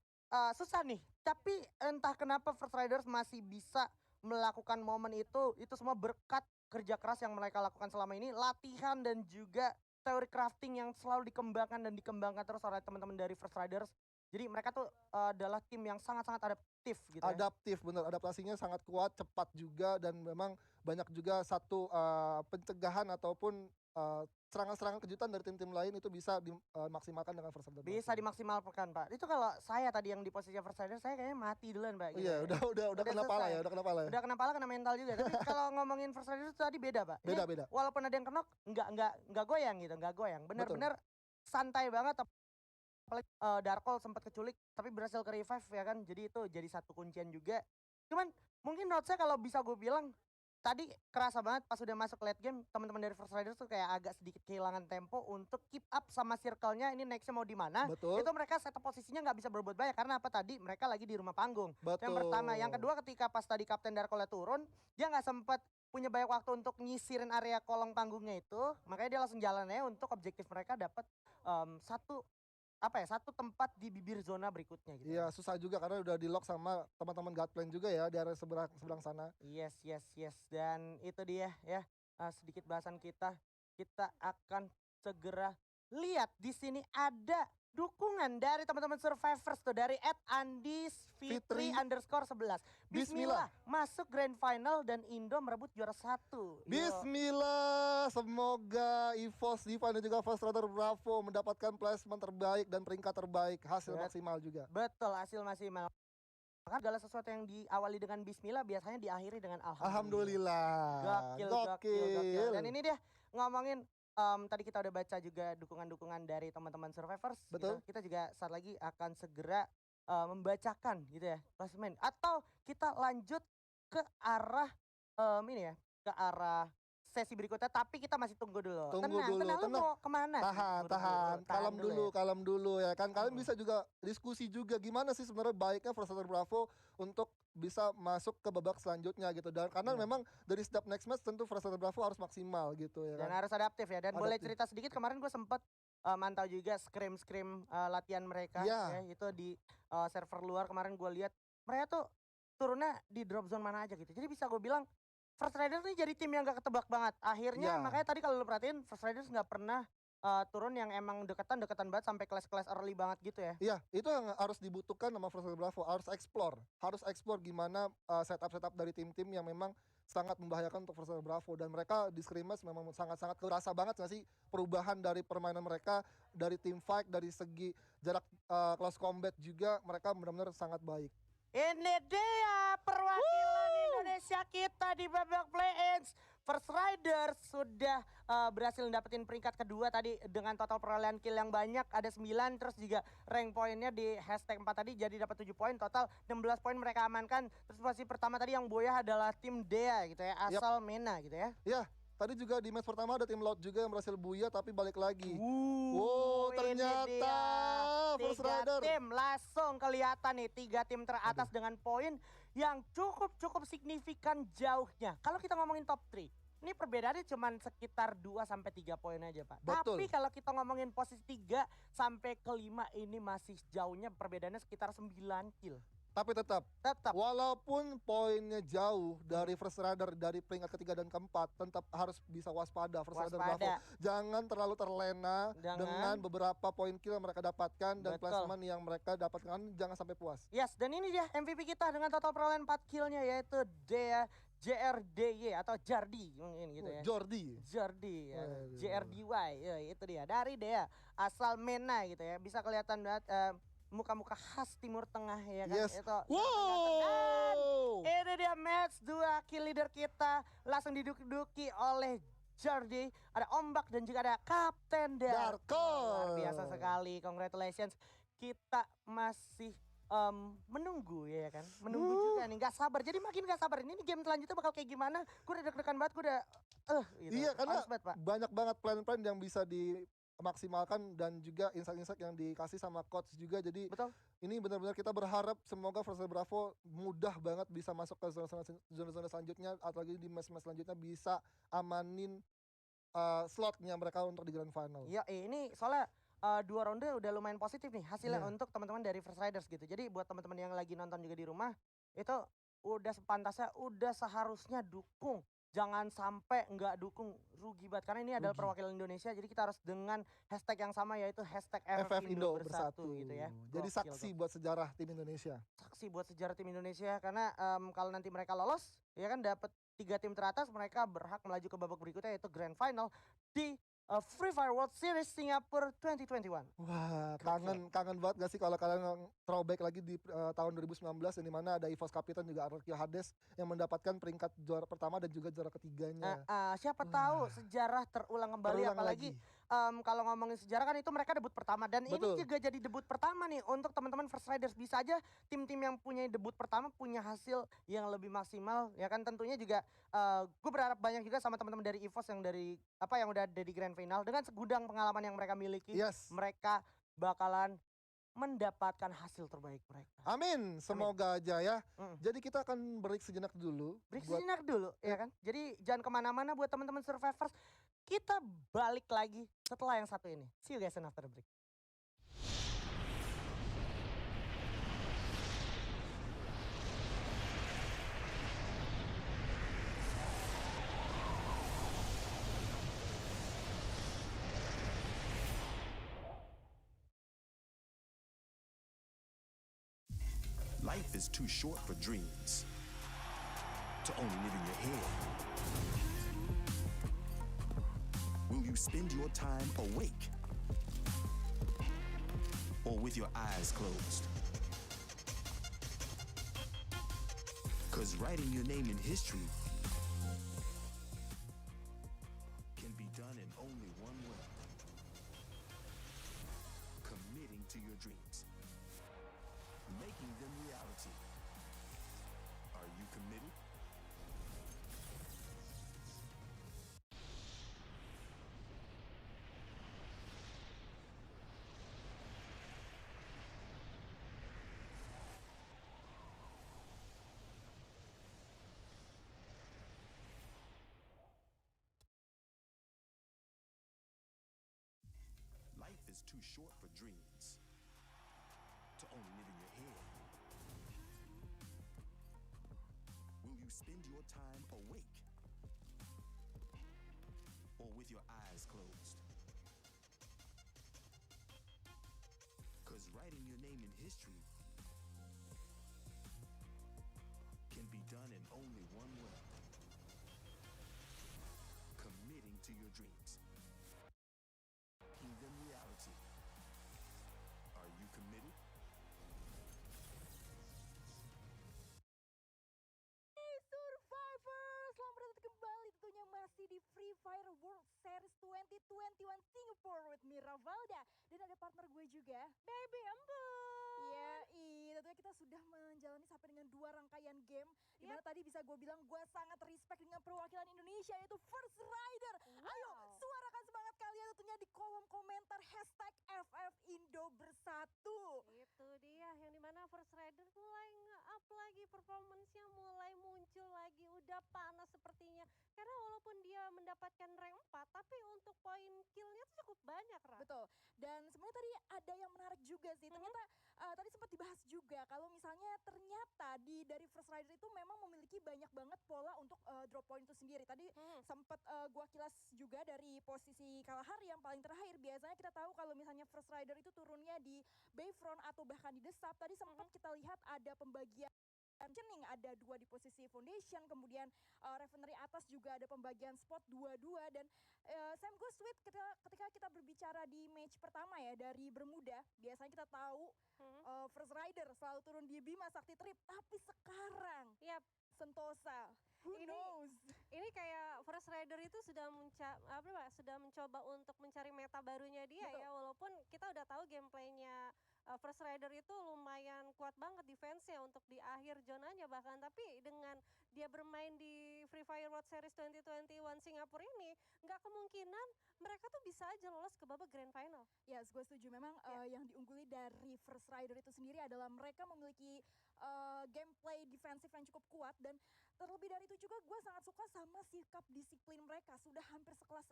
susah nih. Tapi entah kenapa First Riders masih bisa melakukan momen itu semua berkat kerja keras yang mereka lakukan selama ini, latihan dan juga teori crafting yang selalu dikembangkan terus oleh teman-teman dari First Riders. Jadi mereka tuh adalah tim yang sangat-sangat adaptif gitu. Adaptif, bener. Adaptasinya sangat kuat, cepat juga, dan memang banyak juga satu pencegahan ataupun serangan-serangan kejutan dari tim-tim lain itu bisa dimaksimalkan dengan First Rider. Bisa dimaksimalkan Pak. Itu kalau saya tadi yang di posisi First Rider, saya kayaknya mati duluan Pak. Gitu. Iya, udah kena pala ya, udah kena pala, kena mental juga. Tapi kalau ngomongin First Rider itu tadi beda Pak. Beda. Walaupun ada yang kenok, nggak goyang gitu, nggak goyang. Bener-bener santai banget. Apalagi Darkol sempat keculik, tapi berhasil ke revive ya kan. Jadi itu jadi satu kuncian juga. Cuman mungkin menurut saya kalau bisa gue bilang, tadi kerasa banget pas udah masuk late game, teman-teman dari First Riders tuh kayak agak sedikit kehilangan tempo untuk keep up sama circle-nya, ini nextnya mau di mana. Itu mereka setup posisinya nggak bisa berbuat banyak karena apa, tadi mereka lagi di rumah panggung. Yang pertama, yang kedua ketika pas tadi Kapten Darkolnya turun, dia nggak sempat punya banyak waktu untuk nyisirin area kolong panggungnya itu, makanya dia langsung jalan ya untuk objektif mereka dapat satu tempat di bibir zona berikutnya gitu. Iya, susah juga karena udah di lock sama teman-teman Godplan juga ya di area seberang sana. Yes. Dan itu dia ya, sedikit bahasan kita. Kita akan segera lihat di sini ada dukungan dari teman-teman Survivors tuh, dari @andisfitri_11. Bismillah masuk grand final dan Indo merebut juara 1. Bismillah, semoga EVOS Divine dan juga First Rider Bravo mendapatkan placement terbaik dan peringkat terbaik, hasil maksimal juga. Betul, hasil maksimal. Maka segala sesuatu yang diawali dengan bismillah biasanya diakhiri dengan alhamdulillah. Gokil. Dan ini dia ngomongin tadi kita udah baca juga dukungan-dukungan dari teman-teman Survivors. Betul. Kita juga saat lagi akan segera membacakan gitu ya klasemen. Atau kita lanjut ke arah ke arah sesi berikutnya, tapi kita masih tunggu dulu. Tunggu dulu, Tenang, lu tenang. mau kemana? sih? Tahan, Buru-buru, tahan, tahan kalem dulu ya kan. Kalian Hmm. bisa juga diskusi juga gimana sih sebenarnya baiknya Versailles Bravo untuk bisa masuk ke babak selanjutnya gitu. Dan karena Iya. memang dari setiap next match tentu Versailles Bravo harus maksimal gitu ya Dan kan. harus adaptif ya. Dan boleh Adaptif. cerita sedikit, kemarin gue sempet mantau juga scrim latihan mereka Iya. ya, itu di server luar. Kemarin gue lihat mereka tuh turunnya di drop zone mana aja gitu. Jadi bisa gue bilang First Riders ini jadi tim yang gak ketebak banget. Akhirnya Iya. makanya tadi kalau lu perhatiin First Riders gak pernah turun yang emang deketan banget sampai kelas-kelas early banget gitu ya. Iya, itu yang harus dibutuhkan sama Versailles Bravo, harus explore gimana setup dari tim-tim yang memang sangat membahayakan untuk Versailles Bravo, dan mereka di scrimmage memang sangat-sangat kerasa banget nggak sih perubahan dari permainan mereka, dari team fight, dari segi jarak close combat juga mereka benar-benar sangat baik. Ini dia perwakilan Indonesia kita di babak play-ins. First Riders sudah berhasil dapetin peringkat kedua tadi dengan total perolehan kill yang banyak, ada 9, terus juga rank poinnya di hashtag 4 tadi jadi dapat 7 poin, total 16 poin mereka amankan. Terus posisi pertama tadi yang boya adalah tim Dea gitu ya, asal MENA gitu ya. Iya, tadi juga di match pertama ada tim Loud juga yang berhasil buya tapi balik lagi. Ini Ternyata dia. First 3 Rider. tim langsung kelihatan nih, 3 tim teratas dengan poin yang cukup signifikan jauhnya. Kalau kita ngomongin top 3, ini perbedaannya cuma sekitar 2-3 poin aja Pak. Betul. Tapi kalau kita ngomongin posisi 3 sampai ke 5 ini masih jauhnya, perbedaannya sekitar 9 kill. Tapi tetap walaupun poinnya jauh dari First Rider dari peringkat ketiga dan keempat, tetap harus bisa waspada First Rider Bravo. Jangan terlalu terlena dengan beberapa poin kill yang mereka dapatkan dan placement yang mereka dapatkan, jangan sampai puas. Yes, dan ini dia MVP kita dengan total perolehan 4 killnya, yaitu Dea JRDY atau Jardi mungkin gitu ya. Jordi ya. JRDY ya, itu dia dari Dea asal MENA gitu ya. Bisa kelihatan banget muka-muka khas Timur Tengah ya kan. Yes. Itu. Wow. Dan ini dia match 2 kill leader kita langsung diduki oleh Jordi, ada Ombak dan juga ada Kapten Darko. Luar biasa sekali, congratulations. Kita masih menunggu ya kan, menunggu juga nih, gak sabar, jadi makin gak sabar. Ini game selanjutnya bakal kayak gimana, gue udah deg-degan banget, gue udah gitu. Iya, karena banget, Pak. banyak banget plan-plan yang bisa dimaksimalkan dan juga insight-insight yang dikasih sama coach juga. Jadi ini benar-benar kita berharap semoga Versailles Bravo mudah banget bisa masuk ke zona-zona selanjutnya, atau lagi di match-match selanjutnya bisa amanin slotnya mereka untuk di Grand Final. Iya, ini soalnya 2 ronde udah lumayan positif nih hasilnya untuk teman-teman dari First Riders gitu. Jadi buat teman-teman yang lagi nonton juga di rumah, itu udah sepantasnya, udah seharusnya dukung. Jangan sampai nggak dukung, rugi banget. Karena ini adalah perwakilan Indonesia, jadi kita harus dengan hashtag yang sama, yaitu hashtag FF Indo bersatu gitu ya. Jadi saksi buat sejarah tim Indonesia. Saksi buat sejarah tim Indonesia, karena kalau nanti mereka lolos, ya kan dapat 3 tim teratas, mereka berhak melaju ke babak berikutnya, yaitu Grand Final di Free Fire World Series Singapura 2021. Wah, kangen banget gak sih kalau kalian throwback lagi di tahun 2019, yang dimana ada EVOS Kapitan juga Arkio Hades yang mendapatkan peringkat juara pertama dan juga juara ketiganya. Siapa tahu sejarah terulang kembali, apalagi kalau ngomongin sejarah kan itu mereka debut pertama, dan ini juga jadi debut pertama nih untuk teman-teman First Riders. Bisa aja tim-tim yang punya debut pertama punya hasil yang lebih maksimal ya kan. Tentunya juga gue berharap banyak juga sama teman-teman dari EVOS yang dari yang udah ada di Grand Final, dengan segudang pengalaman yang mereka miliki, mereka bakalan mendapatkan hasil terbaik mereka. Amin, semoga aja ya. Jadi kita akan break sejenak dulu. Ya kan. Jadi jangan kemana-mana buat teman-teman survivors. Kita balik lagi setelah yang satu ini. See you guys in after the break. Life is too short for dreams to only live in your head. Will you spend your time awake or with your eyes closed? 'Cause writing your name in history can be done in only one way: committing to your dreams, making them reality. Are you committed? is too short for dreams to only live in your head. Will you spend your time awake or with your eyes closed? Because writing your name in history can be done in only one way: committing to your dreams, making them reality. Are you committed? Hey Survivor, selamat datang kembali tentunya masih di Free Fire World Series 2021 Singapore with Miravalda. Dan ada partner gue juga, Baby Embun. Iya, tentunya kita sudah menjalani sampai dengan 2 rangkaian game. Dimana tadi bisa gue bilang gue sangat respect dengan perwakilan Indonesia yaitu First Rider. Ayo, suarakan semangat kalian tentunya di kolom komentar #FFIndo Bersatu. Itu dia yang dimana First Rider mulai nge-up lagi performance-nya, mulai muncul lagi, udah panas sepertinya. Karena walaupun dia mendapatkan rank 4, tapi untuk poin kill-nya tuh cukup banyak, Ra. Betul. Dan sebenarnya tadi ada yang menarik juga sih. Ternyata tadi sempat dibahas juga kalau misalnya ternyata dari First Rider itu memang memiliki banyak banget pola untuk drop point itu sendiri. Tadi sempat gua kilas juga dari posisi Kalahari yang paling terakhir. Biasanya kita tahu kalau misalnya First Rider itu turunnya di Bayfront atau bahkan di Desap. Tadi sempat kita lihat ada pembagian Jening, ada 2 di posisi foundation, kemudian Refinery atas juga ada pembagian spot 2-2 dan Sam gue sweet ketika kita berbicara di match pertama ya dari Bermuda, biasanya kita tahu First Rider selalu turun di Bima Sakti Trip, tapi sekarang Sentosa, who knows? Ini kayak First Rider itu sudah mencoba untuk mencari meta barunya dia. Betul. Ya, walaupun kita udah tahu gameplaynya First Rider itu lumayan kuat banget defense-nya untuk di akhir zonanya bahkan, tapi dengan dia bermain di Free Fire World Series 2021 Singapura ini, nggak kemungkinan mereka tuh bisa aja lolos ke babak Grand Final. Yes, gue setuju. Memang yang diungguli dari First Rider itu sendiri adalah mereka memiliki gameplay defensif yang cukup kuat dan terlebih dari itu juga gue sangat suka sama sikap disiplin mereka. Sudah hampir sekelas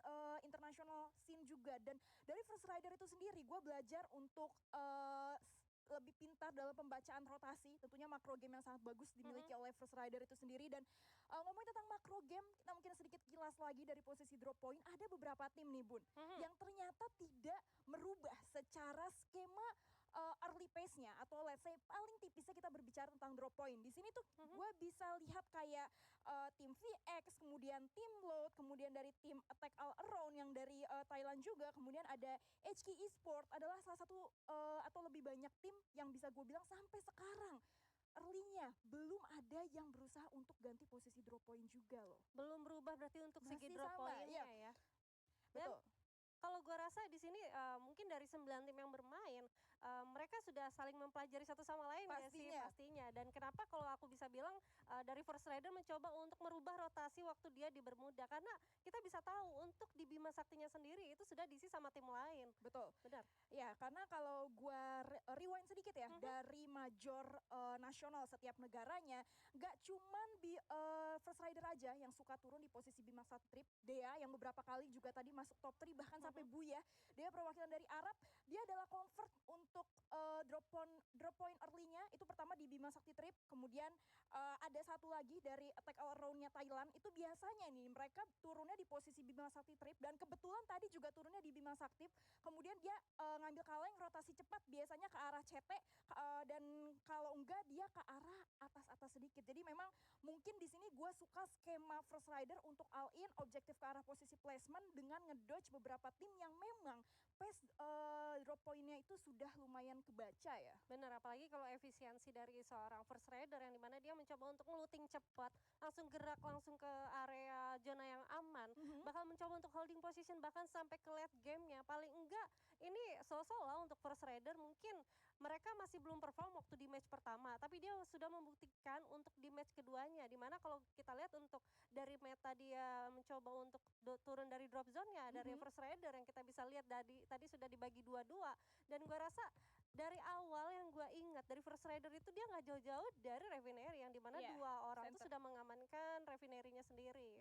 international scene juga dan dari First Rider itu sendiri gue belajar untuk lebih pintar dalam pembacaan rotasi. Tentunya makro game yang sangat bagus dimiliki oleh First Rider itu sendiri dan ngomongin tentang makro game, kita mungkin sedikit kilas lagi dari posisi drop point. Ada beberapa tim nih Bun yang ternyata tidak merubah secara skema early pace-nya atau let's say paling tipisnya kita berbicara tentang drop point. Di sini tuh gue bisa lihat kayak tim VX, kemudian tim Load, kemudian dari tim Attack All Around yang dari Thailand juga, kemudian ada HK Esport adalah salah satu atau lebih banyak tim yang bisa gue bilang sampai sekarang early-nya belum ada yang berusaha untuk ganti posisi drop point juga loh. Belum berubah berarti untuk segi Masih drop sama, point-nya iya. ya. Dan Betul. kalau gue rasa di sini mungkin dari 9 tim yang bermain, mereka sudah saling mempelajari satu sama lain ya sih pastinya. Dan kenapa kalau aku bisa bilang dari First Rider mencoba untuk merubah rotasi waktu dia di Bermuda, karena kita bisa tahu untuk di Bima Saktinya sendiri itu sudah diisi sama tim lain. Betul. Benar. Ya, karena kalau gua rewind sedikit ya dari major nasional setiap negaranya, nggak cuman First Rider aja yang suka turun di posisi Bima Sakti Trip. Dea yang beberapa kali juga tadi masuk top 3 bahkan sampai Buya. Dia perwakilan dari Arab, dia adalah convert untuk drop point early-nya itu pertama di Bima Sakti Trip, kemudian ada satu lagi dari Attack All Around-nya Thailand. Itu biasanya nih mereka turunnya di posisi Bima Sakti Trip dan kebetulan tadi juga turunnya di Bima Sakti. Kemudian dia ngambil kaleng rotasi cepat biasanya ke arah CT dan kalau enggak dia ke arah atas-atas sedikit. Jadi memang mungkin di sini gue suka skema First Rider untuk all in objektif ke arah posisi placement dengan ngedodge beberapa tim yang memang pace drop point-nya itu sudah lumayan kebaca ya. Bener, apalagi kalau efisiensi dari seorang First Rider yang dimana dia mencoba untuk ngeluting cepat, langsung gerak langsung ke area zona yang aman, bakal mencoba untuk holding position bahkan sampai ke late game-nya. Paling enggak ini so-so lah untuk First Rider, mungkin mereka masih belum perform waktu di match pertama, tapi dia sudah membuktikan untuk di match keduanya, dimana kalau kita lihat untuk dari meta dia mencoba untuk turun dari drop zone-nya dari First Rider yang kita bisa lihat tadi sudah dibagi 2-2 dan gue rasa dari awal yang gue ingat dari First Rider itu dia nggak jauh-jauh dari Refinery yang dimana Iya, dua orang itu center. sudah mengamankan Refinery-nya sendiri.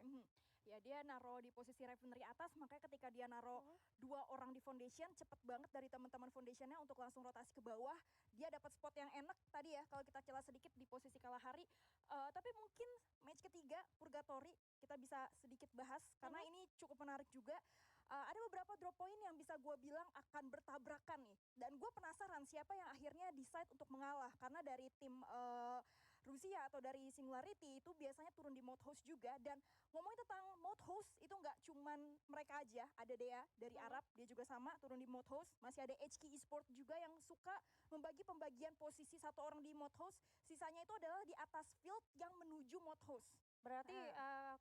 Ya dia naro di posisi Refinery atas, makanya ketika dia naro dua orang di foundation, cepet banget dari teman-teman foundationnya untuk langsung rotasi ke bawah. Dia dapat spot yang enak tadi ya, kalau kita kilas sedikit di posisi Kalahari. Tapi mungkin match ketiga Purgatory kita bisa sedikit bahas karena ini cukup menarik juga. Ada beberapa drop point yang bisa gue bilang akan bertabrakan nih. Dan gue penasaran siapa yang akhirnya decide untuk mengalah. Karena dari tim Rusia atau dari Singularity itu biasanya turun di mode host juga. Dan ngomongin tentang mode host itu nggak cuman mereka aja. Ada Dea dari Arab, dia juga sama turun di mode host. Masih ada HK Esport juga yang suka membagi pembagian posisi satu orang di mode host. Sisanya itu adalah di atas field yang menuju mode host. Berarti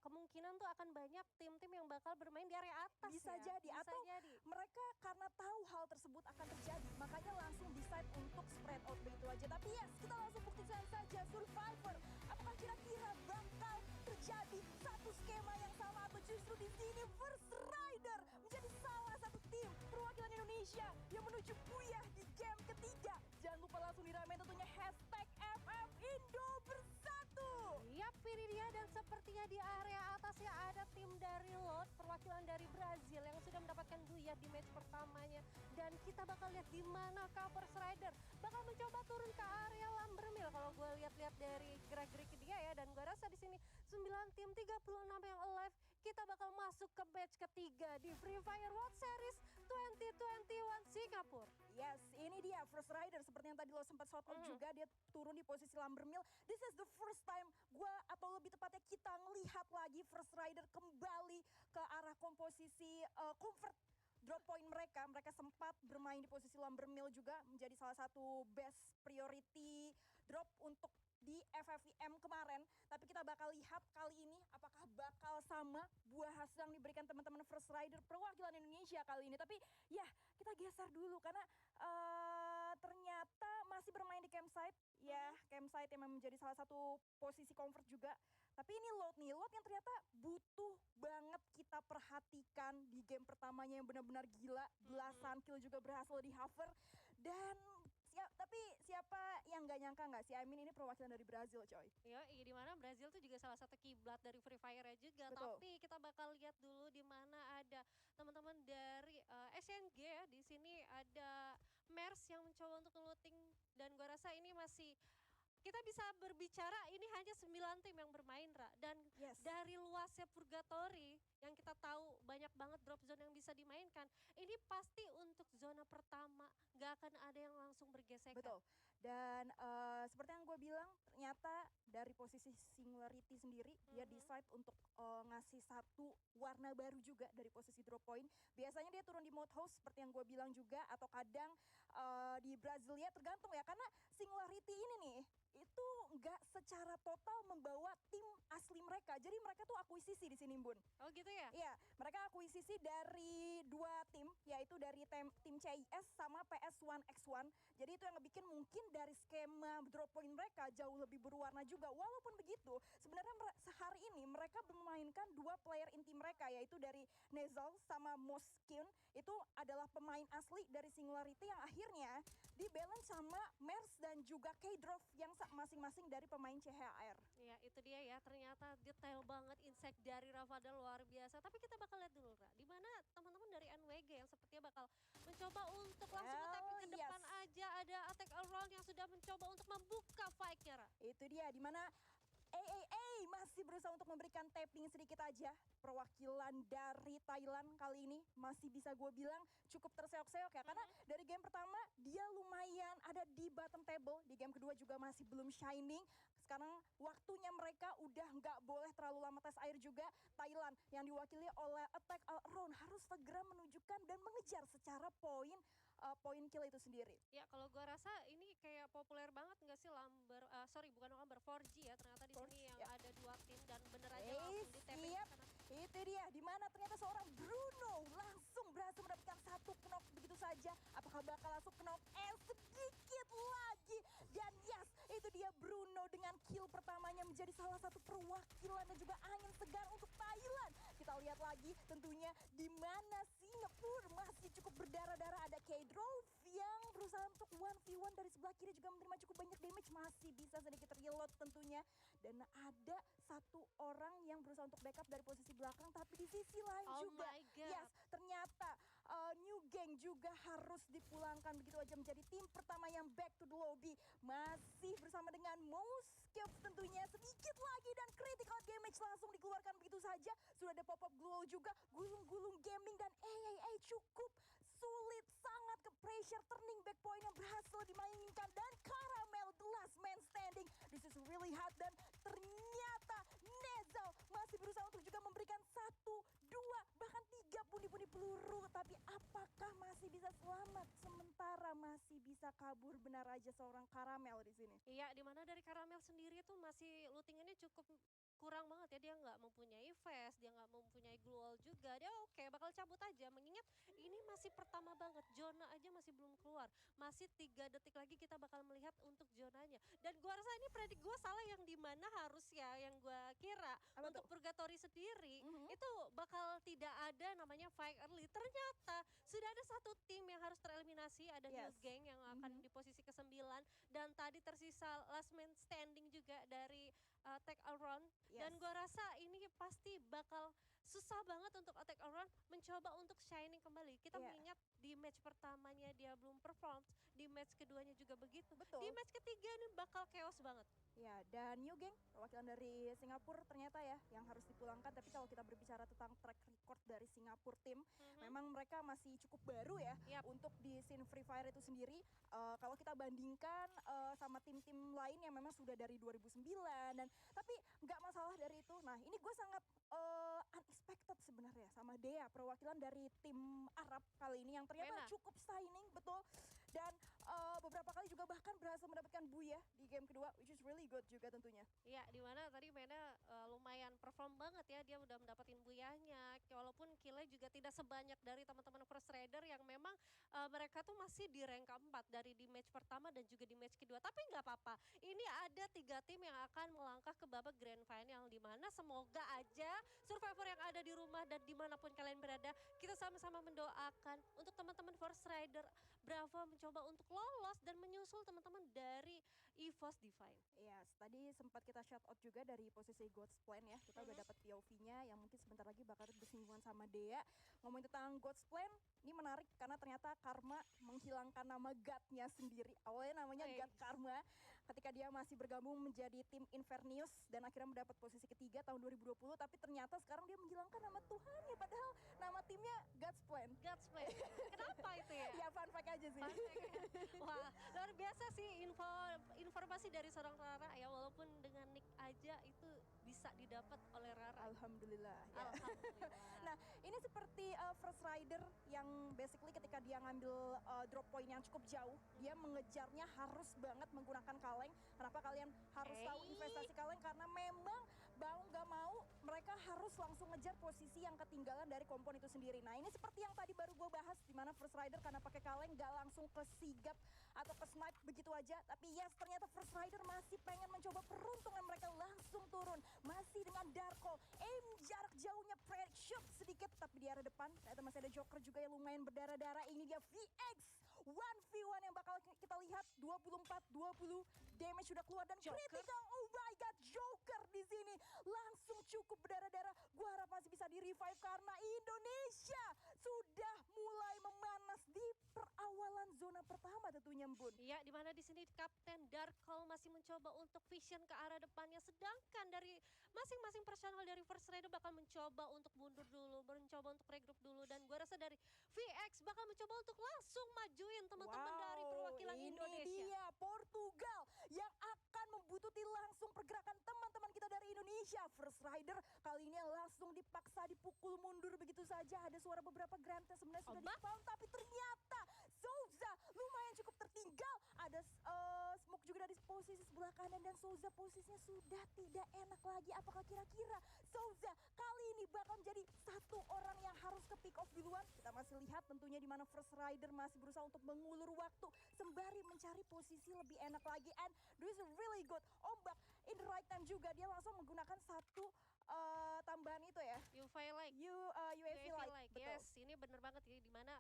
kemungkinan tuh akan banyak tim-tim yang bakal bermain di area atas Bisa ya? jadi, Bisa atau jadi. mereka karena tahu hal tersebut akan terjadi, makanya langsung decide untuk spread out begitu aja. Tapi yes, kita langsung buktikan saja Survivor. Apakah kira-kira bakal terjadi satu skema yang sama atau justru di sini First Rider menjadi salah satu tim perwakilan Indonesia yang menuju buyah di game ketiga. Jangan lupa langsung diramein tentunya hashtag FFIndo bersatu. Yap, ini dia dan sepertinya di area atas ya ada tim dari Lot, perwakilan dari Brazil yang sudah mendapatkan buyar di match pertamanya. Dan kita bakal lihat di mana First Rider bakal mencoba turun ke area Lambermill kalau gue lihat-lihat dari gerak-gerik dia ya. Dan gue rasa di sini 9 tim 36 yang alive, kita bakal masuk ke match ketiga di Free Fire World Series 2021 Singapura. Yes, ini dia First Rider seperti yang tadi lo sempat shout out juga, dia turun di posisi Lambermill. This is the first time gua atau lebih tepatnya kita ngelihat lagi First Rider kembali ke arah komposisi comfort drop point mereka. Mereka sempat bermain di posisi Lambermill juga menjadi salah satu best priority drop untuk di FFVM kemarin. Tapi kita bakal lihat kali ini apakah bakal sama buah hasil yang diberikan teman-teman First Rider perwakilan Indonesia kali ini. Tapi ya kita geser dulu karena ternyata masih bermain di campsite. Ya campsite yang menjadi salah satu posisi comfort juga. Tapi ini Lot nih, Lot yang ternyata butuh banget kita perhatikan di game pertamanya yang benar-benar gila. Belasan kill juga berhasil di hover. Dan tapi siapa yang gak nyangka gak sih? I mean ini perwakilan dari Brazil coy. Ya, di mana Brazil tuh juga salah satu kiblat dari Free Fire juga. Betul. Tapi kita bakal lihat dulu di mana ada teman-teman dari SNG ya. Di sini ada Mers yang mencoba untuk looting dan gua rasa ini masih kita bisa berbicara ini hanya 9 tim yang bermain Ra. Dan dari luasnya Purgatory yang kita tahu banyak banget drop zone yang bisa dimainkan, ini pasti untuk zona pertama gak akan ada yang langsung bergesekan. Betul. Dan seperti yang gue bilang, ternyata dari posisi Singularity sendiri dia decide untuk ngasih satu warna baru juga dari posisi drop point. Biasanya dia turun di mode host seperti yang gue bilang juga, atau kadang di Brasilia tergantung ya, karena Singularity ini nih itu nggak secara total membawa tim asli mereka. Jadi mereka tuh akuisisi di sini Bun. Oh gitu ya? Iya, mereka akuisisi dari dua tim, yaitu dari tim CIS sama PS1X1. Jadi itu yang ngebikin mungkin dari skema drop point mereka jauh lebih berwarna juga. Walaupun begitu, sebenarnya sehari ini mereka memainkan dua player inti mereka, yaitu dari Nezal sama Moskin. Itu adalah pemain asli dari Singularity yang akhirnya di-balance sama Mers dan juga K-Drop yang masing-masing dari pemain CHR. Ya itu dia ya, ternyata detail banget insight dari Rafadal luar biasa. Tapi kita bakal lihat dulu Ra, di mana teman-teman dari NWG yang sepertinya bakal mencoba untuk langsung nge-tapping ke depan aja. Ada attack around yang sudah mencoba untuk membuka fight-nya Ra. Itu dia, di mana masih berusaha untuk memberikan tapping sedikit aja. Perwakilan dari Thailand kali ini masih bisa gue bilang cukup terseok-seok ya. Karena dari game pertama dia lumayan ada di bottom table. Di game kedua juga masih belum shining. Sekarang waktunya mereka udah nggak boleh terlalu lama tes air juga. Thailand yang diwakili oleh attack around harus segera menunjukkan dan mengejar secara poin kill itu sendiri. Ya kalau gue rasa ini kayak populer banget nggak sih bukan Lamber 4G ya, ternyata di sini yang ada dua tim dan bener aja langsung di tapping siap. sana. Itu dia, di mana ternyata seorang Bruno langsung berhasil mendapatkan satu knock begitu saja. Apakah bakal langsung knock? Sedikit lagi. Dan yes, itu dia Bruno dengan kill pertamanya menjadi salah satu perwakilan dan juga angin segar untuk Thailand. Kita lihat lagi tentunya di mana Singapura masih cukup berdarah-darah. Ada K-Drove yang berusaha untuk 1v1 dari sebelah kiri juga menerima cukup banyak damage, masih bisa sedikit reload tentunya. Dan ada satu orang yang berusaha untuk backup dari posisi belakang, tapi di sisi lain juga, my God. yes, ternyata New Gang juga harus dipulangkan begitu aja menjadi tim pertama yang back to the lobby. Masih bersama dengan Moskov tentunya, sedikit lagi dan critical damage langsung dikeluarkan begitu saja. Sudah ada pop-up glow juga, gulung-gulung gaming dan AAA cukup sulit, sangat ke pressure. Turning back point yang berhasil dimainkan dan Caramel the last man standing. This is really hot dan ternyata Nezal masih berusaha untuk juga memberikan 1, 2, bahkan 3 pundi-pundi peluru. Tapi apakah masih bisa selamat? Sementara masih bisa kabur benar aja seorang Caramel di sini. Iya, dimana dari Caramel sendiri tuh masih lootingannya cukup kurang banget ya. Dia nggak mempunyai vest, dia nggak mempunyai glue juga. Dia oke, bakal cabut aja. Mengingat ini masih pertama banget, zona aja masih belum keluar. Masih 3 detik lagi kita bakal melihat untuk zonanya. Dan gua rasa ini predik gua salah yang dimana harus ya, yang gua kira Apa untuk tuh? Purgatory sendiri itu bakal tidak ada namanya fight early. Ternyata sudah ada satu tim yang harus tereliminasi, ada New Yes. Gang yang akan di posisi ke-9 dan tadi tersisa last man standing juga dari Attack Around. Dan Yes. gua rasa ini pasti bakal susah banget untuk Attack Around mencoba untuk shining kembali. Kita Iya. mengingat di match pertamanya dia belum perform, di match keduanya juga begitu. Betul. Di match ketiga ini bakal chaos banget. Ya, dan New Gang, perwakilan dari Singapura ternyata ya yang harus dipulangkan. Tapi kalau kita berbicara tentang track record dari Singapura tim, memang mereka masih cukup baru ya untuk di scene Free Fire itu sendiri. Kalau kita bandingkan sama tim-tim lain yang memang sudah dari 2009 dan tapi nggak masalah dari itu. Nah, ini gue sangat unexpected sebenarnya sama Dea, perwakilan dari tim Arab kali ini yang ternyata Mena. cukup shining, betul. Dan beberapa kali juga bahkan berhasil mendapatkan buya di game kedua, which is really good juga tentunya. Iya, dimana tadi Mena lumayan perform banget ya, dia udah mendapatkan buyahnya. Walaupun killnya juga tidak sebanyak dari teman-teman First Rider yang memang mereka tuh masih di rank keempat dari di match pertama dan juga di match kedua. Tapi nggak apa-apa, ini ada 3 tim yang akan melangkah ke babak grand final, dimana semoga aja survivor yang ada di rumah dan dimanapun kalian berada, kita sama-sama mendoakan untuk teman-teman First Rider Bravo mencoba untuk lolos dan menyusul teman-teman dari EVOS Divine. Iya, tadi sempat kita shout out juga dari posisi God's Plan ya. Kita udah dapat POV-nya yang mungkin sebentar lagi bakal bersinggungan sama Dea. Ngomongin tentang God's Plan, ini menarik karena ternyata Karma menghilangkan nama God-nya sendiri. Awalnya namanya God Karma ketika dia masih bergabung menjadi tim Infernius dan akhirnya mendapat posisi ketiga tahun 2020, tapi ternyata sekarang dia menghilangkan nama Tuhannya padahal nama timnya God's Plan. God's Plan. Kenapa itu ya? Ya fun fact aja sih. Fun fact ya. Wah, luar biasa sih informasi dari seorang Rara ya, walaupun dengan nick aja itu bisa didapat oleh Rara. Alhamdulillah. Ya. Alhamdulillah. Nah, ini seperti First Rider yang basically ketika dia ngambil drop point yang cukup jauh, dia mengejarnya harus banget menggunakan kaleng. Kenapa kalian harus tahu investasi kaleng? Karena memang mau nggak mau mereka harus langsung ngejar posisi yang ketinggalan dari kompon itu sendiri. Nah, ini seperti yang tadi baru gue bahas, di mana First Rider karena pakai kaleng nggak langsung ke sigap atau ke snipe begitu aja. Tapi yes, ternyata First Rider masih pengen mencoba peruntungan mereka langsung turun. Masih dengan Darko, aim jarak jauhnya predicate shot sedikit, tapi di arah depan ternyata masih ada Joker juga yang lumayan berdarah-darah. Ini dia VX 1v1 yang bakal kita lihat, 24-20 damage sudah keluar dan critical. Oh my god, Joker di sini langsung cukup berdarah-darah. Gua harap masih bisa di revive karena Indonesia sudah mulai memanas di perawalan zona pertama tentunya, Bun. Iya, di mana di sini Kapten Darkol masih mencoba untuk vision ke arah depannya, sedangkan dari masing-masing personal dari First Rider bakal mencoba untuk mundur dulu, mencoba untuk regroup dulu, dan gue rasa dari VX bakal mencoba untuk langsung majuin teman-teman dari perwakilan Indonesia. Ini dia Portugal yang akan membutuhkan langsung pergerakan teman-teman kita dari Indonesia. First Rider kali ini langsung dipaksa dipukul mundur begitu saja. Ada suara beberapa granat sebenarnya sudah di-spawn, tapi ternyata Souza lumayan cukup tertinggal. Ada smoke juga dari posisi sebelah kanan dan Souza posisinya sudah tidak enak lagi. Apakah kira-kira Souza kali ini bakal menjadi satu orang yang harus ke pick off duluan? Kita masih lihat tentunya di mana First Rider masih berusaha untuk mengulur waktu sembari mencari posisi lebih enak lagi. And this is really good. Ombak in the right time juga, dia langsung menggunakan satu tambahan itu ya. UAV like. UAV like. Betul. Yes, ini bener banget ya, dimana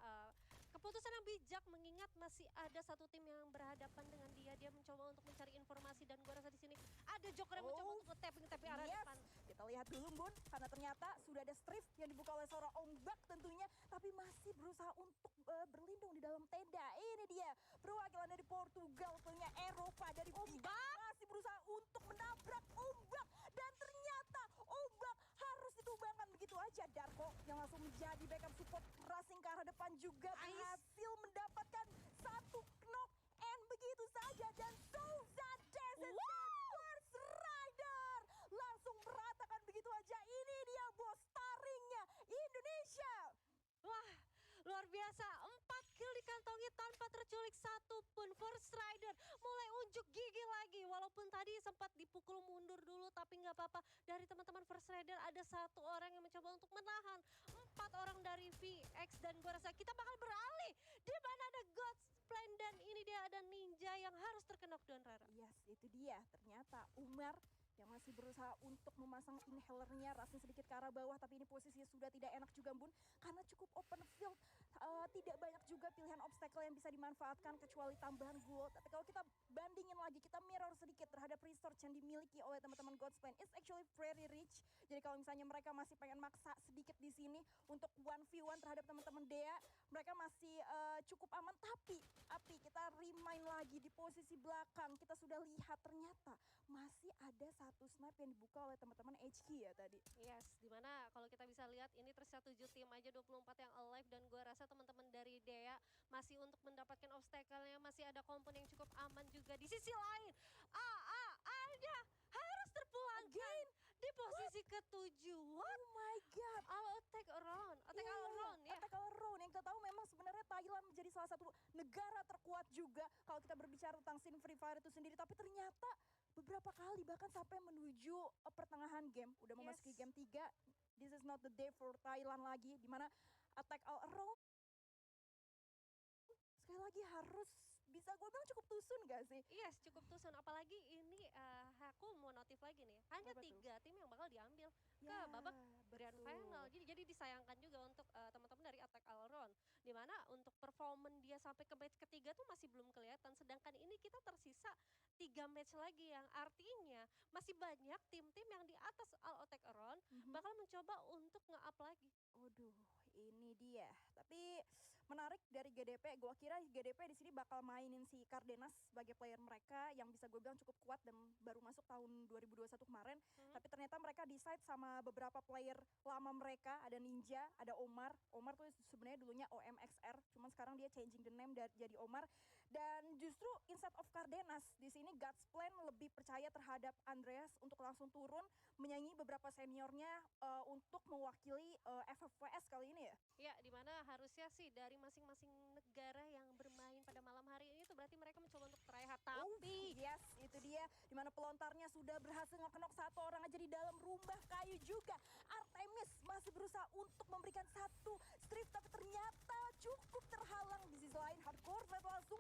keputusan yang bijak mengingat masih ada satu tim yang berhadapan dengan dia. Dia mencoba untuk mencari informasi dan gue rasa di sini ada Joker yang mencoba untuk tapping arah depan. Kita lihat dulu Bun, karena ternyata sudah ada strip yang dibuka oleh seorang Ombak tentunya, tapi masih berusaha untuk berlindung di dalam tenda. Ini dia perwakilan dari Portugal, tentunya Eropa dari Ombak masih berusaha untuk menabrak Ombak dan ternyata Ombak harus ditumbangkan begitu aja. Darko yang langsung menjadi backup support racing ke arah depan juga berhasil mendapatkan satu knock and begitu saja dan Souza Desert First Rider langsung meratakan begitu aja. Ini dia bos taringnya Indonesia. Wah, luar biasa. 4 kill dikantongi tanpa terculik satupun. First Rider mulai unjuk gigi lagi. Walaupun tadi sempat dipukul mundur dulu, tapi nggak apa-apa. Dari teman-teman First Rider ada satu orang yang mencoba untuk menahan 4 orang dari VX dan gue rasa kita bakal beralih. Di mana ada God's Plan dan ini dia ada Ninja yang harus terkena dan Rara. Yes, itu dia. Ternyata Umar yang masih berusaha untuk memasang inhalernya, rasanya sedikit ke arah bawah, tapi ini posisinya sudah tidak enak juga Bun, karena cukup open field, tidak banyak juga pilihan obstacle yang bisa dimanfaatkan kecuali tambahan gol. Tapi kalau kita bandingin lagi, kita mirror sedikit terhadap resource yang dimiliki oleh teman-teman God's Plan, it's actually pretty rich. Jadi kalau misalnya mereka masih pengen maksa sedikit di sini untuk 1v1 terhadap teman-teman Dea, mereka masih cukup aman. Tapi Api, kita remind lagi di posisi belakang, kita sudah lihat ternyata masih ada satu snipe yang dibuka oleh teman-teman HQ ya tadi. Yes, dimana kalau kita bisa lihat ini tersisa 7 tim aja 24 yang alive dan gue rasa teman-teman dari Dea masih untuk mendapatkan obstacle-nya masih ada komponen yang cukup aman juga. Di sisi lain, ada harus terpulangkan di posisi ke-7. Oh my god. All attack around, attack all around ya. Attack all around yang kita tahu memang sebenarnya Thailand menjadi salah satu negara terkuat juga kalau kita berbicara tentang scene Free Fire itu sendiri, tapi ternyata beberapa kali bahkan sampai menuju pertengahan game, udah memasuki game 3. This is not the day for Thailand lagi, dimana attack all around sekali lagi harus bisa gue bilang cukup tusun gak sih? Yes, cukup tusun. Apalagi ini aku mau notif lagi nih. Hanya Apa 3 tim yang bakal diambil ke Ya, babak grand betul. final. Jadi disayangkan juga untuk teman-teman dari Attack All Around. Dimana untuk performan dia sampai ke match ketiga tuh masih belum kelihatan. Sedangkan ini kita tersisa 3 match lagi yang artinya masih banyak tim-tim yang di atas All Attack Around bakal mencoba untuk nge-up lagi. Waduh, ini dia. Tapi menarik dari GDP, gue kira GDP di sini bakal mainin si Cardenas sebagai player mereka yang bisa gue bilang cukup kuat dan baru masuk tahun 2021 kemarin. Tapi ternyata mereka decide sama beberapa player lama mereka, ada Ninja, ada Omar. Omar tuh sebenarnya dulunya OMXR, cuman sekarang dia changing the name jadi Omar. Dan justru instead of Cardenas, di sini God's Plan lebih percaya terhadap Andreas untuk langsung turun menyanyi beberapa seniornya untuk mewakili FFVS kali ini ya. Ya, dimana harusnya sih dari masing-masing negara yang bermain pada malam hari ini tuh berarti mereka mencoba untuk try hard. Tapi yes, itu dia. Dimana pelontarnya sudah berhasil ngekenok satu orang aja di dalam rumah kayu juga. Artemis masih berusaha untuk memberikan satu strip, tapi ternyata cukup terhalang. Di sisi lain, Hardcore Fred langsung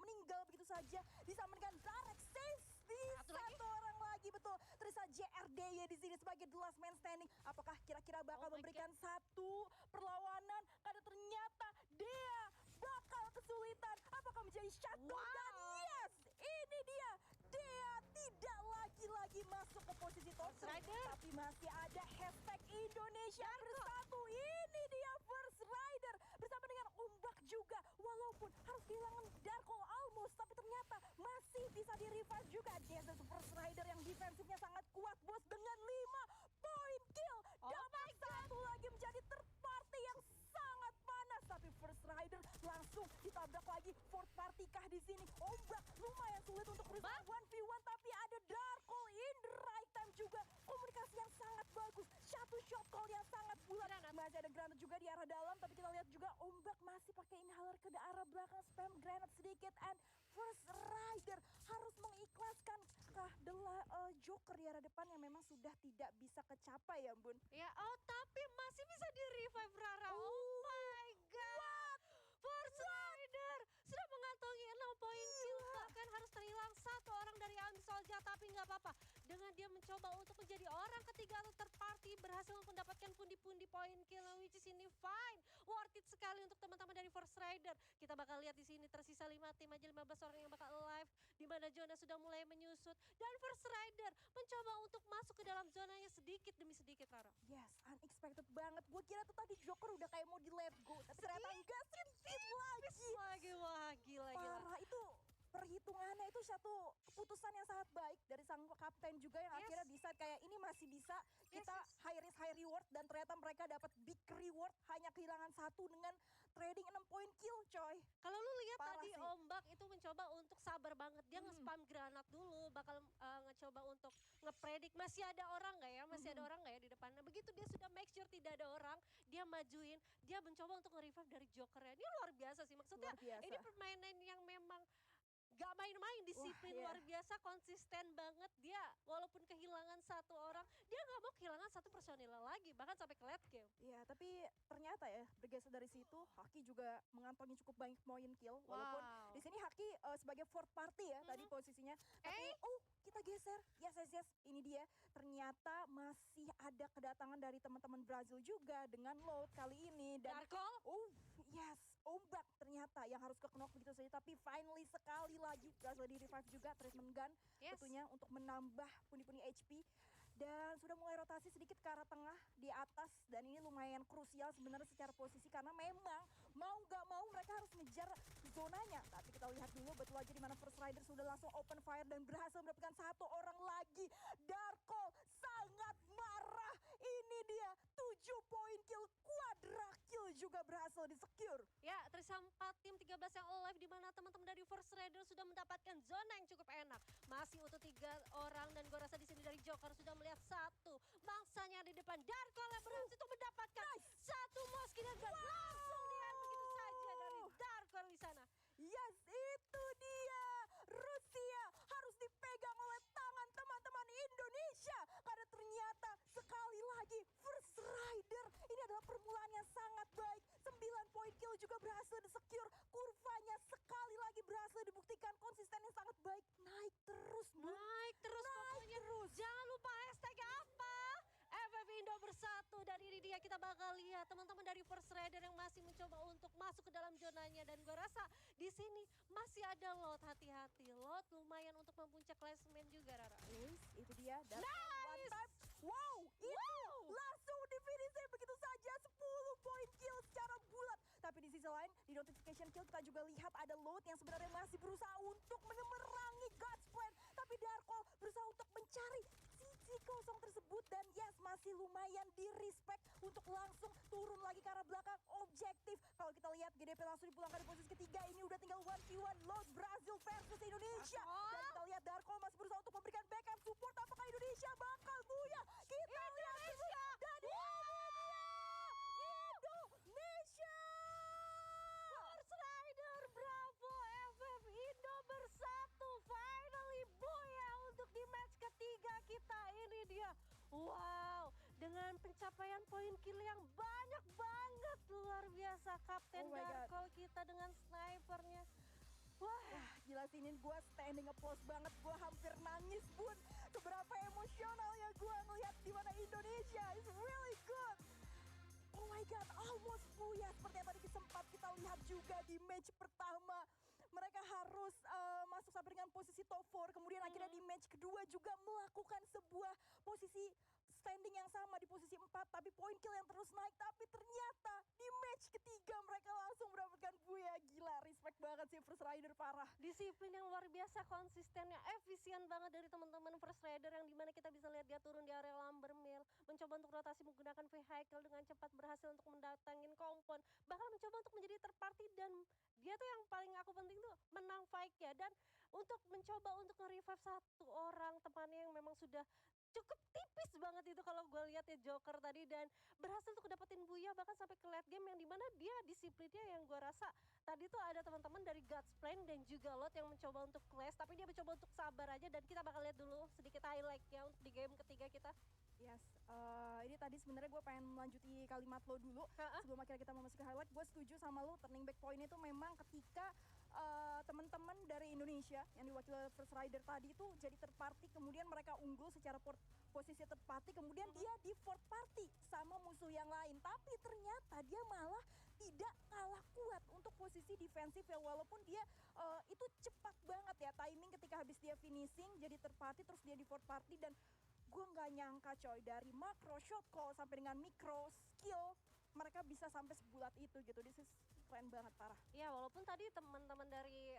meninggal begitu saja. Disamankan Darek Saves di satu orang lagi, betul. Terisa JRD ya di sini sebagai the last man standing. Apakah kira-kira bakal memberikan satu perlawanan? Karena ternyata dia bakal kesulitan. Apakah menjadi shutdown? Dan yes, ini dia. Dia tidak lagi-lagi masuk ke posisi top 3, tapi masih ada hashtag Indonesia bersatu. Ini dia First Rider bersama dengan Ombak juga. Walaupun harus kehilangan Darko almost, tapi ternyata masih bisa di-revive juga. Jason First Rider yang defensifnya sangat kuat bos dengan 5 point kill. Dapat satu lagi menjadi third party yang sangat panas. Tapi First Rider langsung ditabrak lagi. Fourth party kah di sini? Ombak lumayan sulit untuk berusaha 1v1, tapi ada Darko in the right time juga. Komunikasi yang sangat bagus. Satu shot call yang sangat bulat. Masih ada granat juga di arah dalam, tapi kita lihat juga Ombak masih pakai inhaler ke arah belakang, spam granat sedikit, and First Rider harus mengikhlaskan Joker di arah depan yang memang sudah tidak bisa kecapai ya Bun. Ya, tapi masih bisa di-revive Rara. Oh my god. First Rider sudah mengantongi 6 poin kill, bahkan harus terhilang satu orang dari Ami Solja, tapi nggak apa-apa. dengan dia mencoba untuk menjadi orang ketiga atau third party berhasil mendapatkan pundi-pundi poin kill which is ini fine. Worth it sekali untuk teman-teman dari First Rider. Kita bakal lihat di sini tersisa 5 tim aja 15 orang yang bakal alive di mana zona sudah mulai menyusut dan First Rider mencoba untuk masuk ke dalam zonanya sedikit demi sedikit Rara. Yes, unexpected banget. Gue kira tuh tadi Joker udah kayak mau di let go, tapi ternyata enggak, sedikit lagi. Wah gila. Parah, itu perhitungannya itu satu keputusan yang sangat baik dari sang kapten juga yang akhirnya decide kayak ini masih bisa kita high risk high reward dan ternyata mereka dapat big reward hanya kehilangan satu dengan trading 6 poin kill coy. Kalau lu lihat Parah tadi sih. Ombak itu mencoba untuk sabar banget. Dia nge-spam granat dulu, bakal ngecoba untuk ngepredik masih ada orang nggak ya? Masih ada orang nggak ya di depannya. Begitu dia sudah make sure tidak ada orang, dia majuin, dia mencoba untuk nge-revive dari Jokernya. Ini luar biasa sih. Maksudnya Luar biasa. ini permainan yang memang gak main-main, disiplin luar biasa, konsisten banget. Dia walaupun kehilangan satu orang, dia gak mau kehilangan satu personil lagi, bahkan sampai ke late game. Iya, tapi ternyata ya bergeser dari situ, Haki juga mengantongi cukup banyak poin kill. Walaupun di sini Haki sebagai fourth party ya tadi posisinya. Tapi kita geser, yes, ini dia. Ternyata masih ada kedatangan dari teman-teman Brazil juga dengan load kali ini. Dan yes, Ombak ternyata yang harus ke-knock begitu saja. Tapi finally sekali lagi berhasil di revive juga treatment gun. Tentunya untuk menambah pundi-pundi HP. Dan sudah mulai rotasi sedikit ke arah tengah di atas. Dan ini lumayan krusial sebenarnya secara posisi. Karena memang mau gak mau mereka harus ngejar zonanya. Tapi kita lihat dulu betul aja di mana First Rider sudah langsung open fire. Dan berhasil mendapatkan satu orang lagi. Darko sangat marah. Ini dia 7 poin kill, quadra kill juga berhasil di-secure. Ya, tersisa 4 tim 13 yang alive di mana teman-teman dari First Rider sudah mendapatkan zona yang cukup enak. Masih utuh 3 orang dan gue rasa di sini dari Joker sudah melihat satu bangsanya di depan. Darko yang berhasil untuk mendapatkan satu Moski dan langsung di-end begitu saja dari Darko di sana. Yes, itu dia. Rusia harus dipegang oleh tangan teman-teman Indonesia. Karena ternyata sekali lagi First Rider ini adalah permulaan yang sangat baik. 9 poin kill juga berhasil di-secure. Kurvanya sekali lagi berhasil dibuktikan konsisten yang sangat baik. Naik terus, Bu. Naik terus pokoknya. Jangan lupa hashtag apa? FF Indo bersatu. Dan ini dia kita bakal lihat teman-teman dari First Rider yang masih mencoba untuk masuk ke dalam zonanya. Dan gue rasa di sini masih ada lot, hati-hati. Lot lumayan untuk mempuncak klasemen juga Rara. Itu dia. Dan one time. Langsung di finishing begitu saja 10 poin kill secara bulat. Tapi di sisi lain di notification kill kita juga lihat ada Load yang sebenarnya masih berusaha untuk memerangi God's Plan. Tapi Darko berusaha untuk mencari sisi kosong tersebut dan yes masih lumayan di respect untuk langsung turun lagi ke arah belakang objektif. Kalau kita lihat GDP langsung dipulangkan di posisi ketiga, ini udah tinggal 1v1 Load Brazil versus Indonesia. Dan kita lihat Darko masih berusaha untuk memberikan backup support. Apakah Indonesia bakal buyar? Kita lihat dulu. Dan Indonesia! First Rider, bravo, FF Indo bersatu. Finally boya untuk di match ketiga kita. Ini dia. Wow, dengan pencapaian poin kill yang banyak banget. Luar biasa Kapten Darko kita dengan snipernya. Wah, gila sih ini gue standing applause banget. Gue hampir nangis Bun. Seberapa emosionalnya gue ngelihat di mana Indonesia is really good. Oh my god, almost buya. Seperti yang tadi sempat kita lihat juga di match pertama. Mereka harus masuk sampai dengan posisi top 4. Kemudian akhirnya di match kedua juga melakukan sebuah posisi standing yang sama di posisi 4. Tapi poin kill yang terus naik. Tapi ternyata di match ketiga mereka langsung mendapatkan buya. Gila, respect banget sih First Rider, parah. Disiplin yang luar biasa, konsistennya, efisien banget dari teman-teman First Rider yang dimana kita bisa lihat dia turun di area lumber mill, mencoba untuk rotasi menggunakan vehicle dengan cepat, berhasil untuk mendatangin kompon, bahkan mencoba untuk menjadi third party dan dia tuh yang paling aku penting tuh menang fight-nya dan untuk mencoba untuk nge-revive satu orang temannya yang memang sudah cukup tipis banget itu kalau gue lihat ya Joker tadi dan berhasil untuk dapetin buya bahkan sampai ke late game yang dimana dia disiplinnya yang gue rasa tadi tuh ada teman-teman dari God's Plan dan juga Lot yang mencoba untuk clash tapi dia mencoba untuk sabar aja dan kita bakal lihat dulu sedikit highlight-nya untuk di game ketiga kita. Yes, ini tadi sebenarnya gue pengen melanjuti kalimat lo dulu sebelum akhirnya kita memasuki highlight. Gue setuju sama lo, turning back point itu memang ketika teman-teman teman-teman dari Indonesia yang diwakili oleh First Rider tadi itu jadi third party, kemudian mereka unggul secara posisi third party, kemudian dia di fourth party sama musuh yang lain. Tapi ternyata dia malah tidak kalah kuat untuk posisi defensif ya, walaupun dia itu cepat banget ya timing ketika habis dia finishing jadi third party terus dia di fourth party. Dan gue nggak nyangka coy, dari makro shot call sampai dengan mikro skill mereka bisa sampai sebulat itu gitu. This is keren banget, parah. Ya, walaupun tadi teman-teman dari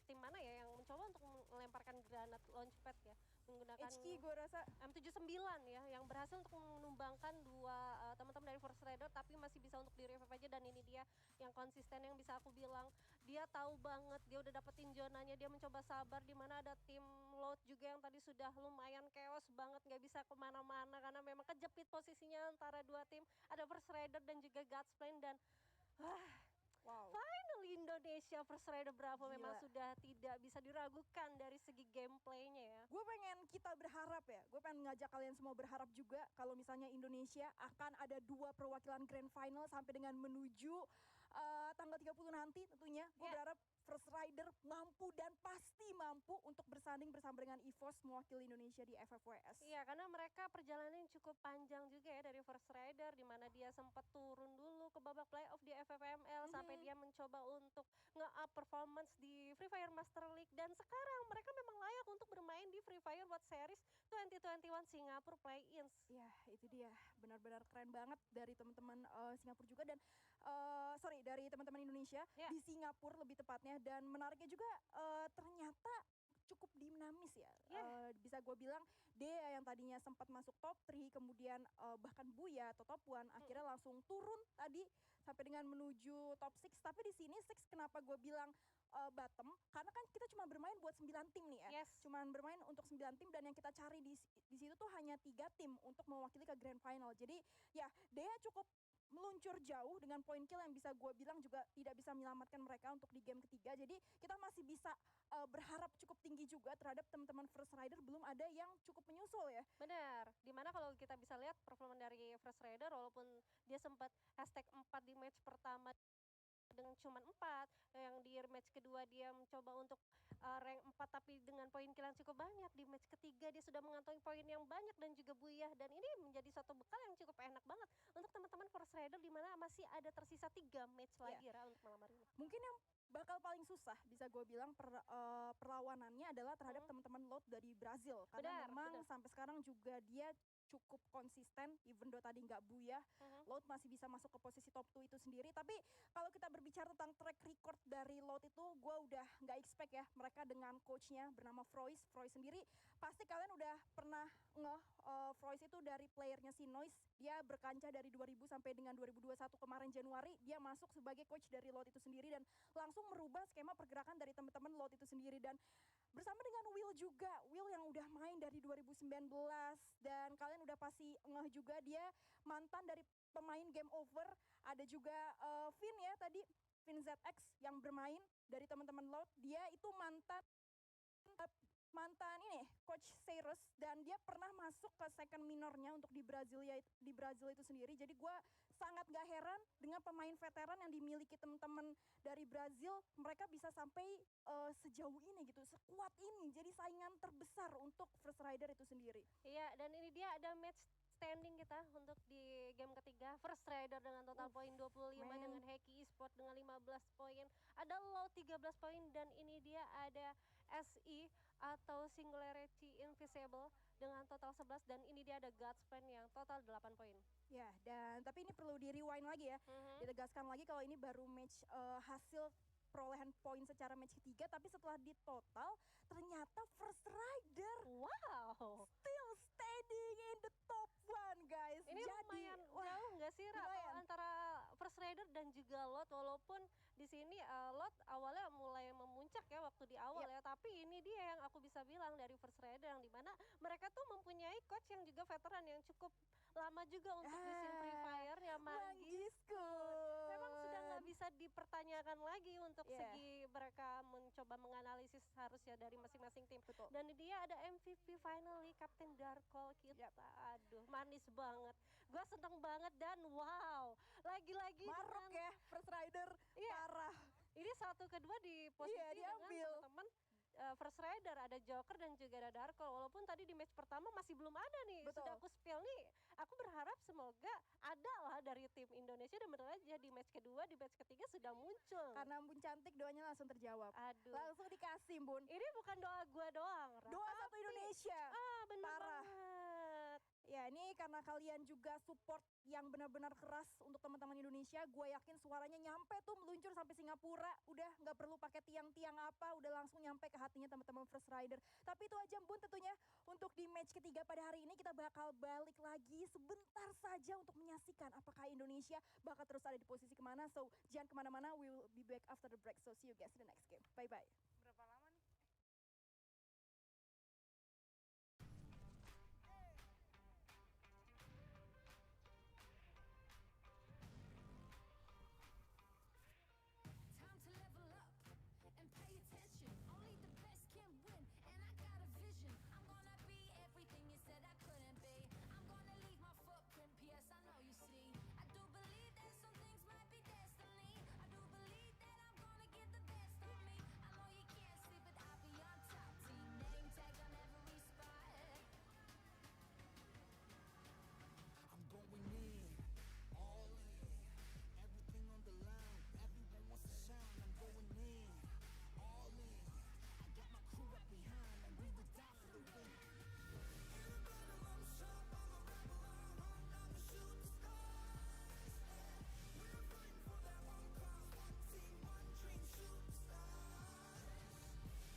tim mana ya yang mencoba untuk melemparkan granat launchpad ya, menggunakan HK gue rasa M79 ya, yang berhasil untuk menumbangkan dua teman-teman dari First Rider, tapi masih bisa untuk di revive aja. Dan ini dia yang konsisten, yang bisa aku bilang dia tahu banget, dia udah dapetin zonanya, dia mencoba sabar. Dimana ada tim Loud juga yang tadi sudah lumayan chaos banget, nggak bisa kemana-mana karena memang kejepit posisinya antara dua tim, ada First Rider dan juga Godsplane. Dan wow, finally Indonesia First Rider Bravo Gila. memang sudah tidak bisa diragukan dari segi gameplaynya ya. gue pengen kita berharap ya, gue pengen ngajak kalian semua berharap juga kalau misalnya Indonesia akan ada 2 perwakilan Grand Final sampai dengan menuju tanggal 30 nanti tentunya. Gue berharap First Rider mampu dan pasti mampu untuk bersanding bersama dengan EVOS mewakili Indonesia di FFWS. Iya, karena mereka perjalanannya cukup panjang juga ya dari First Rider, di mana dia sempat turun dulu ke babak playoff di FFML sampai dia mencoba untuk nge-up performance di Free Fire Master League, dan sekarang mereka memang layak untuk bermain di Free Fire World Series 2021 Singapore Play-ins. Ya, itu dia, benar-benar keren banget dari teman-teman Singapura juga, dan dari teman-teman Indonesia di Singapura lebih tepatnya. Dan menariknya juga ternyata cukup dinamis ya. Bisa gue bilang Dea yang tadinya sempat masuk top 3, kemudian bahkan Buya atau top 1 akhirnya langsung turun tadi sampai dengan menuju top 6. Tapi di sini 6 kenapa gue bilang bottom, karena kan kita cuma bermain buat 9 tim nih ya. Cuman bermain untuk 9 tim, dan yang kita cari di situ tuh hanya 3 tim untuk mewakili ke Grand Final. Jadi ya Dea cukup meluncur jauh dengan poin kill yang bisa gue bilang juga tidak bisa menyelamatkan mereka untuk di game ketiga. Jadi kita masih bisa berharap cukup tinggi juga terhadap teman-teman First Rider, belum ada yang cukup menyusul ya. Benar, dimana kalau kita bisa lihat performa dari First Rider, walaupun dia sempat hashtag 4 di match pertama dengan cuma 4, yang di match kedua dia mencoba untuk rank 4 tapi dengan poin kill yang cukup banyak. Di match ketiga dia sudah mengantongi poin yang banyak dan juga Buyah, dan ini menjadi suatu bekal yang cukup enak banget untuk teman-teman First Rider, di mana masih ada tersisa 3 match lagi Ra untuk malam hari ini. Mungkin yang bakal paling susah bisa gue bilang perlawanannya adalah terhadap teman-teman Loud dari Brazil, karena memang sampai sekarang juga dia cukup konsisten, even though tadi nggak Buyah, Loud masih bisa masuk ke posisi top 2 itu sendiri. Tapi kalau kita berbicara tentang track record dari Loud itu, gue udah nggak expect ya, mereka dengan coachnya bernama Frois sendiri, pasti kalian udah pernah Frois itu dari playernya si Noise. Dia berkancah dari 2000 sampai dengan 2021 kemarin Januari, dia masuk sebagai coach dari Loud itu sendiri dan langsung merubah skema pergerakan dari teman-teman Loud itu sendiri. Dan bersama dengan Will juga, Will yang udah main dari 2019, dan kalian udah pasti ngeh juga dia mantan dari pemain Game Over. Ada juga Vin ya tadi, Vin ZX yang bermain dari teman-teman Loud. Dia itu mantan ini coach Cyrus, dan dia pernah masuk ke second minornya untuk di Brazil itu sendiri. Jadi gue sangat gak heran dengan pemain veteran yang dimiliki teman-teman dari Brazil, mereka bisa sampai sejauh ini gitu, sekuat ini, jadi saingan terbesar untuk First Rider itu sendiri. Iya, dan ini dia ada match standing kita untuk di game ketiga. First Rider dengan total poin 25 dengan Heki Esport dengan 15 poin, ada Loud 13 poin, dan ini dia ada SI atau Singularity Invisible dengan total 11, dan ini dia ada Godsplane yang total 8 poin. Ya, dan tapi ini perlu di rewind lagi ya, ditegaskan lagi kalau ini baru match hasil perolehan poin secara match ketiga, tapi setelah di total ternyata First Rider still standing in the top 1 guys. Ini jadi lumayan jauh nggak sih Ra, antara First Rider dan juga Loud, walaupun di sini Loud awalnya mulai memuncak ya waktu di awal ya, tapi ini dia yang aku bisa bilang dari First Rider, yang dimana mereka tuh mempunyai coach yang juga veteran yang cukup lama juga untuk di scene Free Fire ya, Manggisku. Memang sudah nggak bisa dipertanyakan lagi untuk segi mereka mencoba menganalisis harusnya dari masing-masing tim. Dan dia ada MVP finally, Kapten Darkol kita. Aduh, manis banget. Gue seneng banget, dan wow, lagi-lagi Marok ya First Rider, parah. Ini satu kedua di posisi Iya, dengan diambil. teman-teman First Rider, ada Joker dan juga ada Darko. Walaupun tadi di match pertama masih belum ada nih. Betul. Sudah aku spill nih. Aku berharap semoga ada lah dari tim Indonesia dan bener aja di match kedua, di match ketiga sudah muncul. Karena Bun cantik doanya langsung terjawab. Aduh. Langsung dikasih Bun. Ini bukan doa gua doang. Doa satu Indonesia. Bener Parah. banget. Ya ini karena kalian juga support yang benar-benar keras untuk teman-teman Indonesia. Gue yakin suaranya nyampe tuh meluncur sampai Singapura. Udah nggak perlu pakai tiang-tiang apa, udah langsung nyampe ke hatinya teman-teman First Rider. Tapi itu aja Bun tentunya untuk di match ketiga pada hari ini kita bakal balik lagi sebentar saja untuk menyaksikan apakah Indonesia bakal terus ada di posisi kemana. So jangan kemana-mana, we will be back after the break. So see you guys in the next game. Bye-bye. Berapa lama nih? Time to level up and pay attention. Only the best can win, and I got a vision. I'm gonna be everything you said I couldn't be. I'm gonna leave my footprint, P.S. I know you see. I do believe that some things might be destiny. I do believe that I'm gonna get the best of me. I know you can't see, but I'll be on top. Team name tag on every spot. I'm going in, all in, everything on the line. Everyone wants to shine. I'm going in, all in. I got my crew up behind, and we will die for the win. In the battle, I'm sharp, I'm a rebel, I'm on, I'm a shooting stars. We're fighting for that one cause, one team, one dream, shooting stars.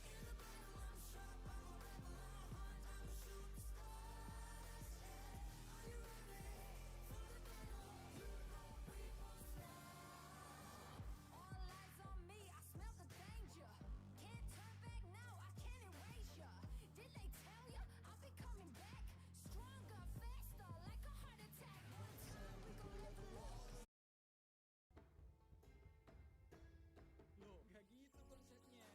In the battle, I'm sharp, I'm a rebel, I'm on, I'm a shooting stars. Are you ready for the battle? You know we won't stop. All eyes on me, I smell the danger. Can't turn back now, I can't erase ya. Did they tell ya I'll be coming back? Stronger, faster, like a heart attack. One time we gon' level up. Loh, gak gitu konsepnya.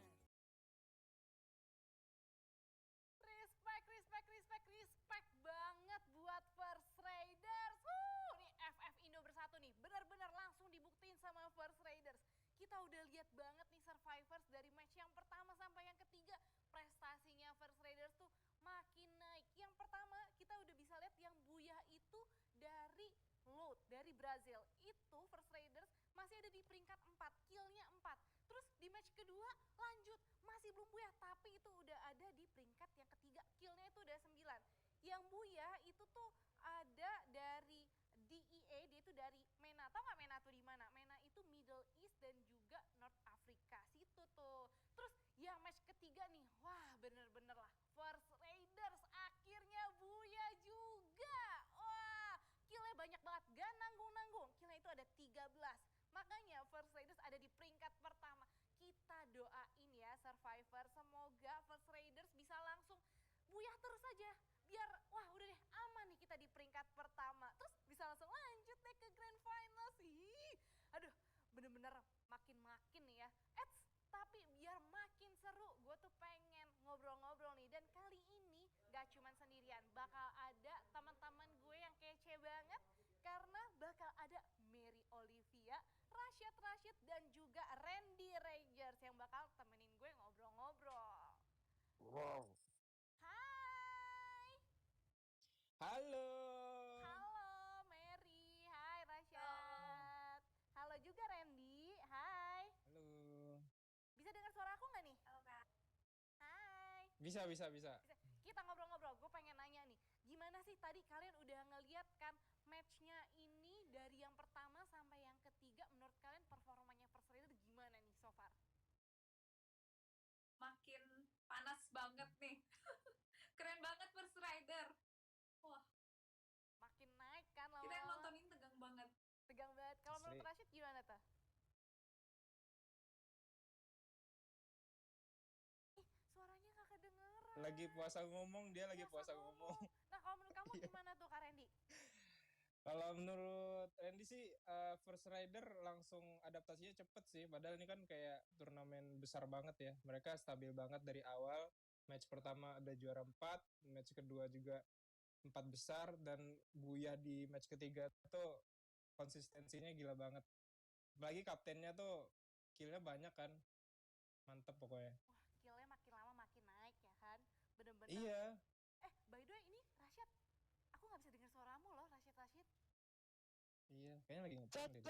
Respect banget buat First Raiders. Nih FF Indo bersatu nih, benar-benar langsung dibuktiin sama First Raiders. Kita udah lihat banget nih Survivors dari match yang pertama sampai yang ketiga. Prestasinya First Raiders tuh makin naik. Yang pertama kita udah bisa lihat yang Buyah itu dari Load, dari Brazil. Itu First Raiders masih ada di peringkat 4, killnya 4. Terus di match kedua lanjut, masih belum Buyah, tapi itu udah ada di peringkat yang ketiga, killnya itu udah 9. Yang Buyah itu tuh ada dari DEA, dia itu dari MENA. Tau gak MENA tuh di mana? MENA itu Middle East dan juga North Africa, situ tuh. Terus yang match ketiga nih, wah bener-bener lah. First Raiders akhirnya Buyah juga. Wah, killnya banyak banget, gak nanggung-nanggung. Killnya itu ada 13. Makanya First Raiders ada di peringkat pertama. Kita doain ya Survivor, semoga First Raiders bisa langsung Buyah terus aja. Biar, wah udah deh aman nih kita di peringkat pertama. Terus bisa langsung lanjut deh ke Grand Finals. Ih, aduh bener-bener makin-makin nih ya. Tapi biar makin seru, gue tuh pengen ngobrol-ngobrol nih. Dan kali ini gak cuman sendirian, bakal ada teman-teman gue yang kece banget. Karena bakal ada Mary Olivia, Rashid, dan juga Randy Rangers yang bakal temenin gue ngobrol-ngobrol. Wow. Hai. Halo. Halo Mary, hai Rashid. Halo juga Randy, hai. Halo. Bisa dengar suara aku nggak nih? Halo Kak. Hai. Bisa. Kita ngobrol-ngobrol, gue pengen nanya nih, gimana sih tadi kalian udah ngeliat kan matchnya ini dari yang pertama sampai yang ketiga, menurut kalian performanya First Raider gimana nih so far? Makin panas banget nih. Keren banget First Rider. Wah, makin naik kan kita yang lama-lama. nontonin tegang banget. Tegang banget. Kalau Asli. menurut Rashid gimana tuh? Ih, suaranya gak kedengeran. Lagi puasa ngomong, dia lagi puasa ngomong. Nah kalau menurut kamu Iya. gimana tuh Kak Randy? Kalau menurut Randy sih First Rider langsung adaptasinya cepet sih. Padahal ini kan kayak turnamen besar banget ya. Mereka stabil banget dari awal. Match pertama ada juara 4, match kedua juga 4 besar, dan Buyah di match ketiga tuh konsistensinya gila banget. Apalagi kaptennya tuh killnya banyak kan. Mantep pokoknya. Killnya makin lama makin naik ya kan. Bener-bener. Iya. By the way ini Rashid, aku nggak bisa dengar suaramu loh Rashid. Iya, kayaknya lagi ngeprank deh.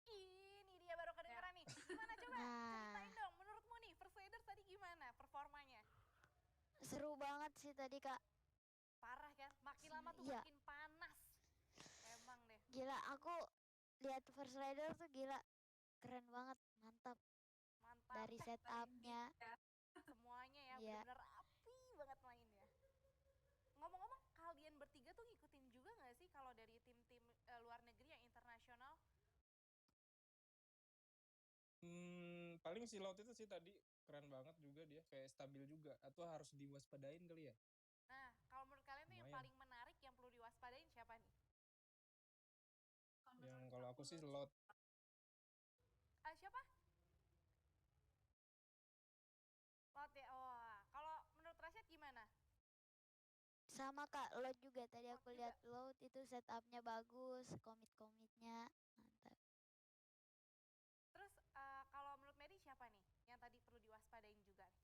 Ini dia baru kedengeran nih. Gimana coba? Ceritain dong, menurutmu nih First Raiders tadi gimana performanya? Seru banget sih tadi Kak. Parah kan? Makin lama tuh Iya. makin panas. Emang deh. Gila, aku lihat First Rider tuh gila. Keren banget, mantap. Mantap. Dari setupnya. Semuanya ya, Iya. bener-bener rapi banget mainnya. Ngomong-ngomong, kalian bertiga tuh ngikutin juga nggak sih kalau dari tim-tim luar negeri yang internasional? Paling si Laut itu sih tadi keren banget juga dia, kayak stabil juga. Atau harus diwaspadain kali ya? Nah, kalau menurut kalian tuh yang Lumayan. paling menarik yang perlu diwaspadain siapa nih? Yang kalau aku sih Laut. Siapa? Lot ya. Oh, kalau menurut Rashid gimana? Sama Kak, Load juga. Tadi aku lihat Load itu setupnya bagus, komit-komitnya mantap. Terus kalau menurut Mary siapa nih yang tadi perlu diwaspadain juga nih?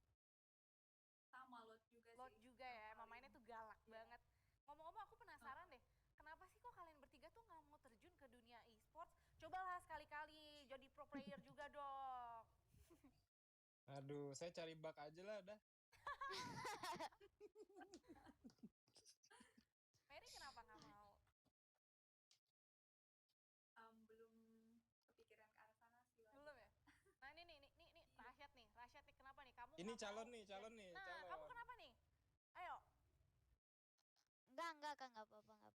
Sama Lot juga Lot sih. juga ya, emang mainnya tuh galak banget. Ngomong-ngomong aku penasaran deh, kenapa sih kok kalian bertiga tuh nggak mau terjun ke dunia e-sports? Cobalah sekali-kali jadi pro player juga dong. Aduh, saya cari bug aja lah dah. Mary kenapa nggak mau? Belum kepikiran ke arah sana sih. Belum ya? Nah ini Rashid nih kenapa nih kamu? Ini nggak calon mau? nih, calon nih, Nah, calon. kamu kenapa nih? Ayo. Enggak Kak, enggak apa-apa.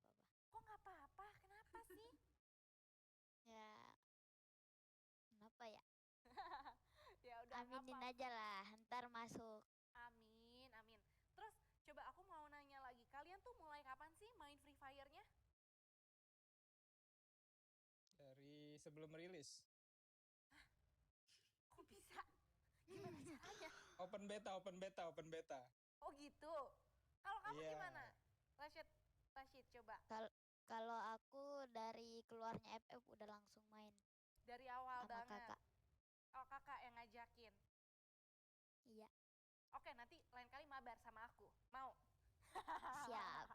Kok nggak apa-apa? Kenapa sih? Ya, kenapa ya? Ya udah. Aminin aja lah, ntar masuk. Amin. Terus coba aku mau nanya lagi, kalian tuh mulai kapan sih main Free Fire-nya? Dari sebelum rilis. Kok bisa? Gimana caranya? Open beta. Oh gitu. Kalau kamu Iya. gimana? Rashid coba. Kalau aku dari keluarnya FF udah langsung main Dari awal sama banget. kakak. Oh kakak yang ngajakin. Iya. Oke nanti lain kali mabar sama aku. Mau? Siap.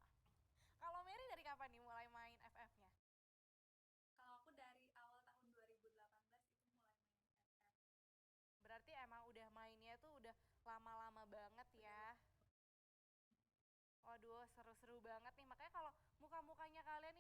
Kalau Mary dari kapan nih mulai main FF-nya? Kalau aku dari awal tahun 2018 itu mulai main FF. Berarti emang udah mainnya tuh udah lama-lama banget ya. Waduh seru-seru banget nih. Makanya kalau muka-mukanya kalian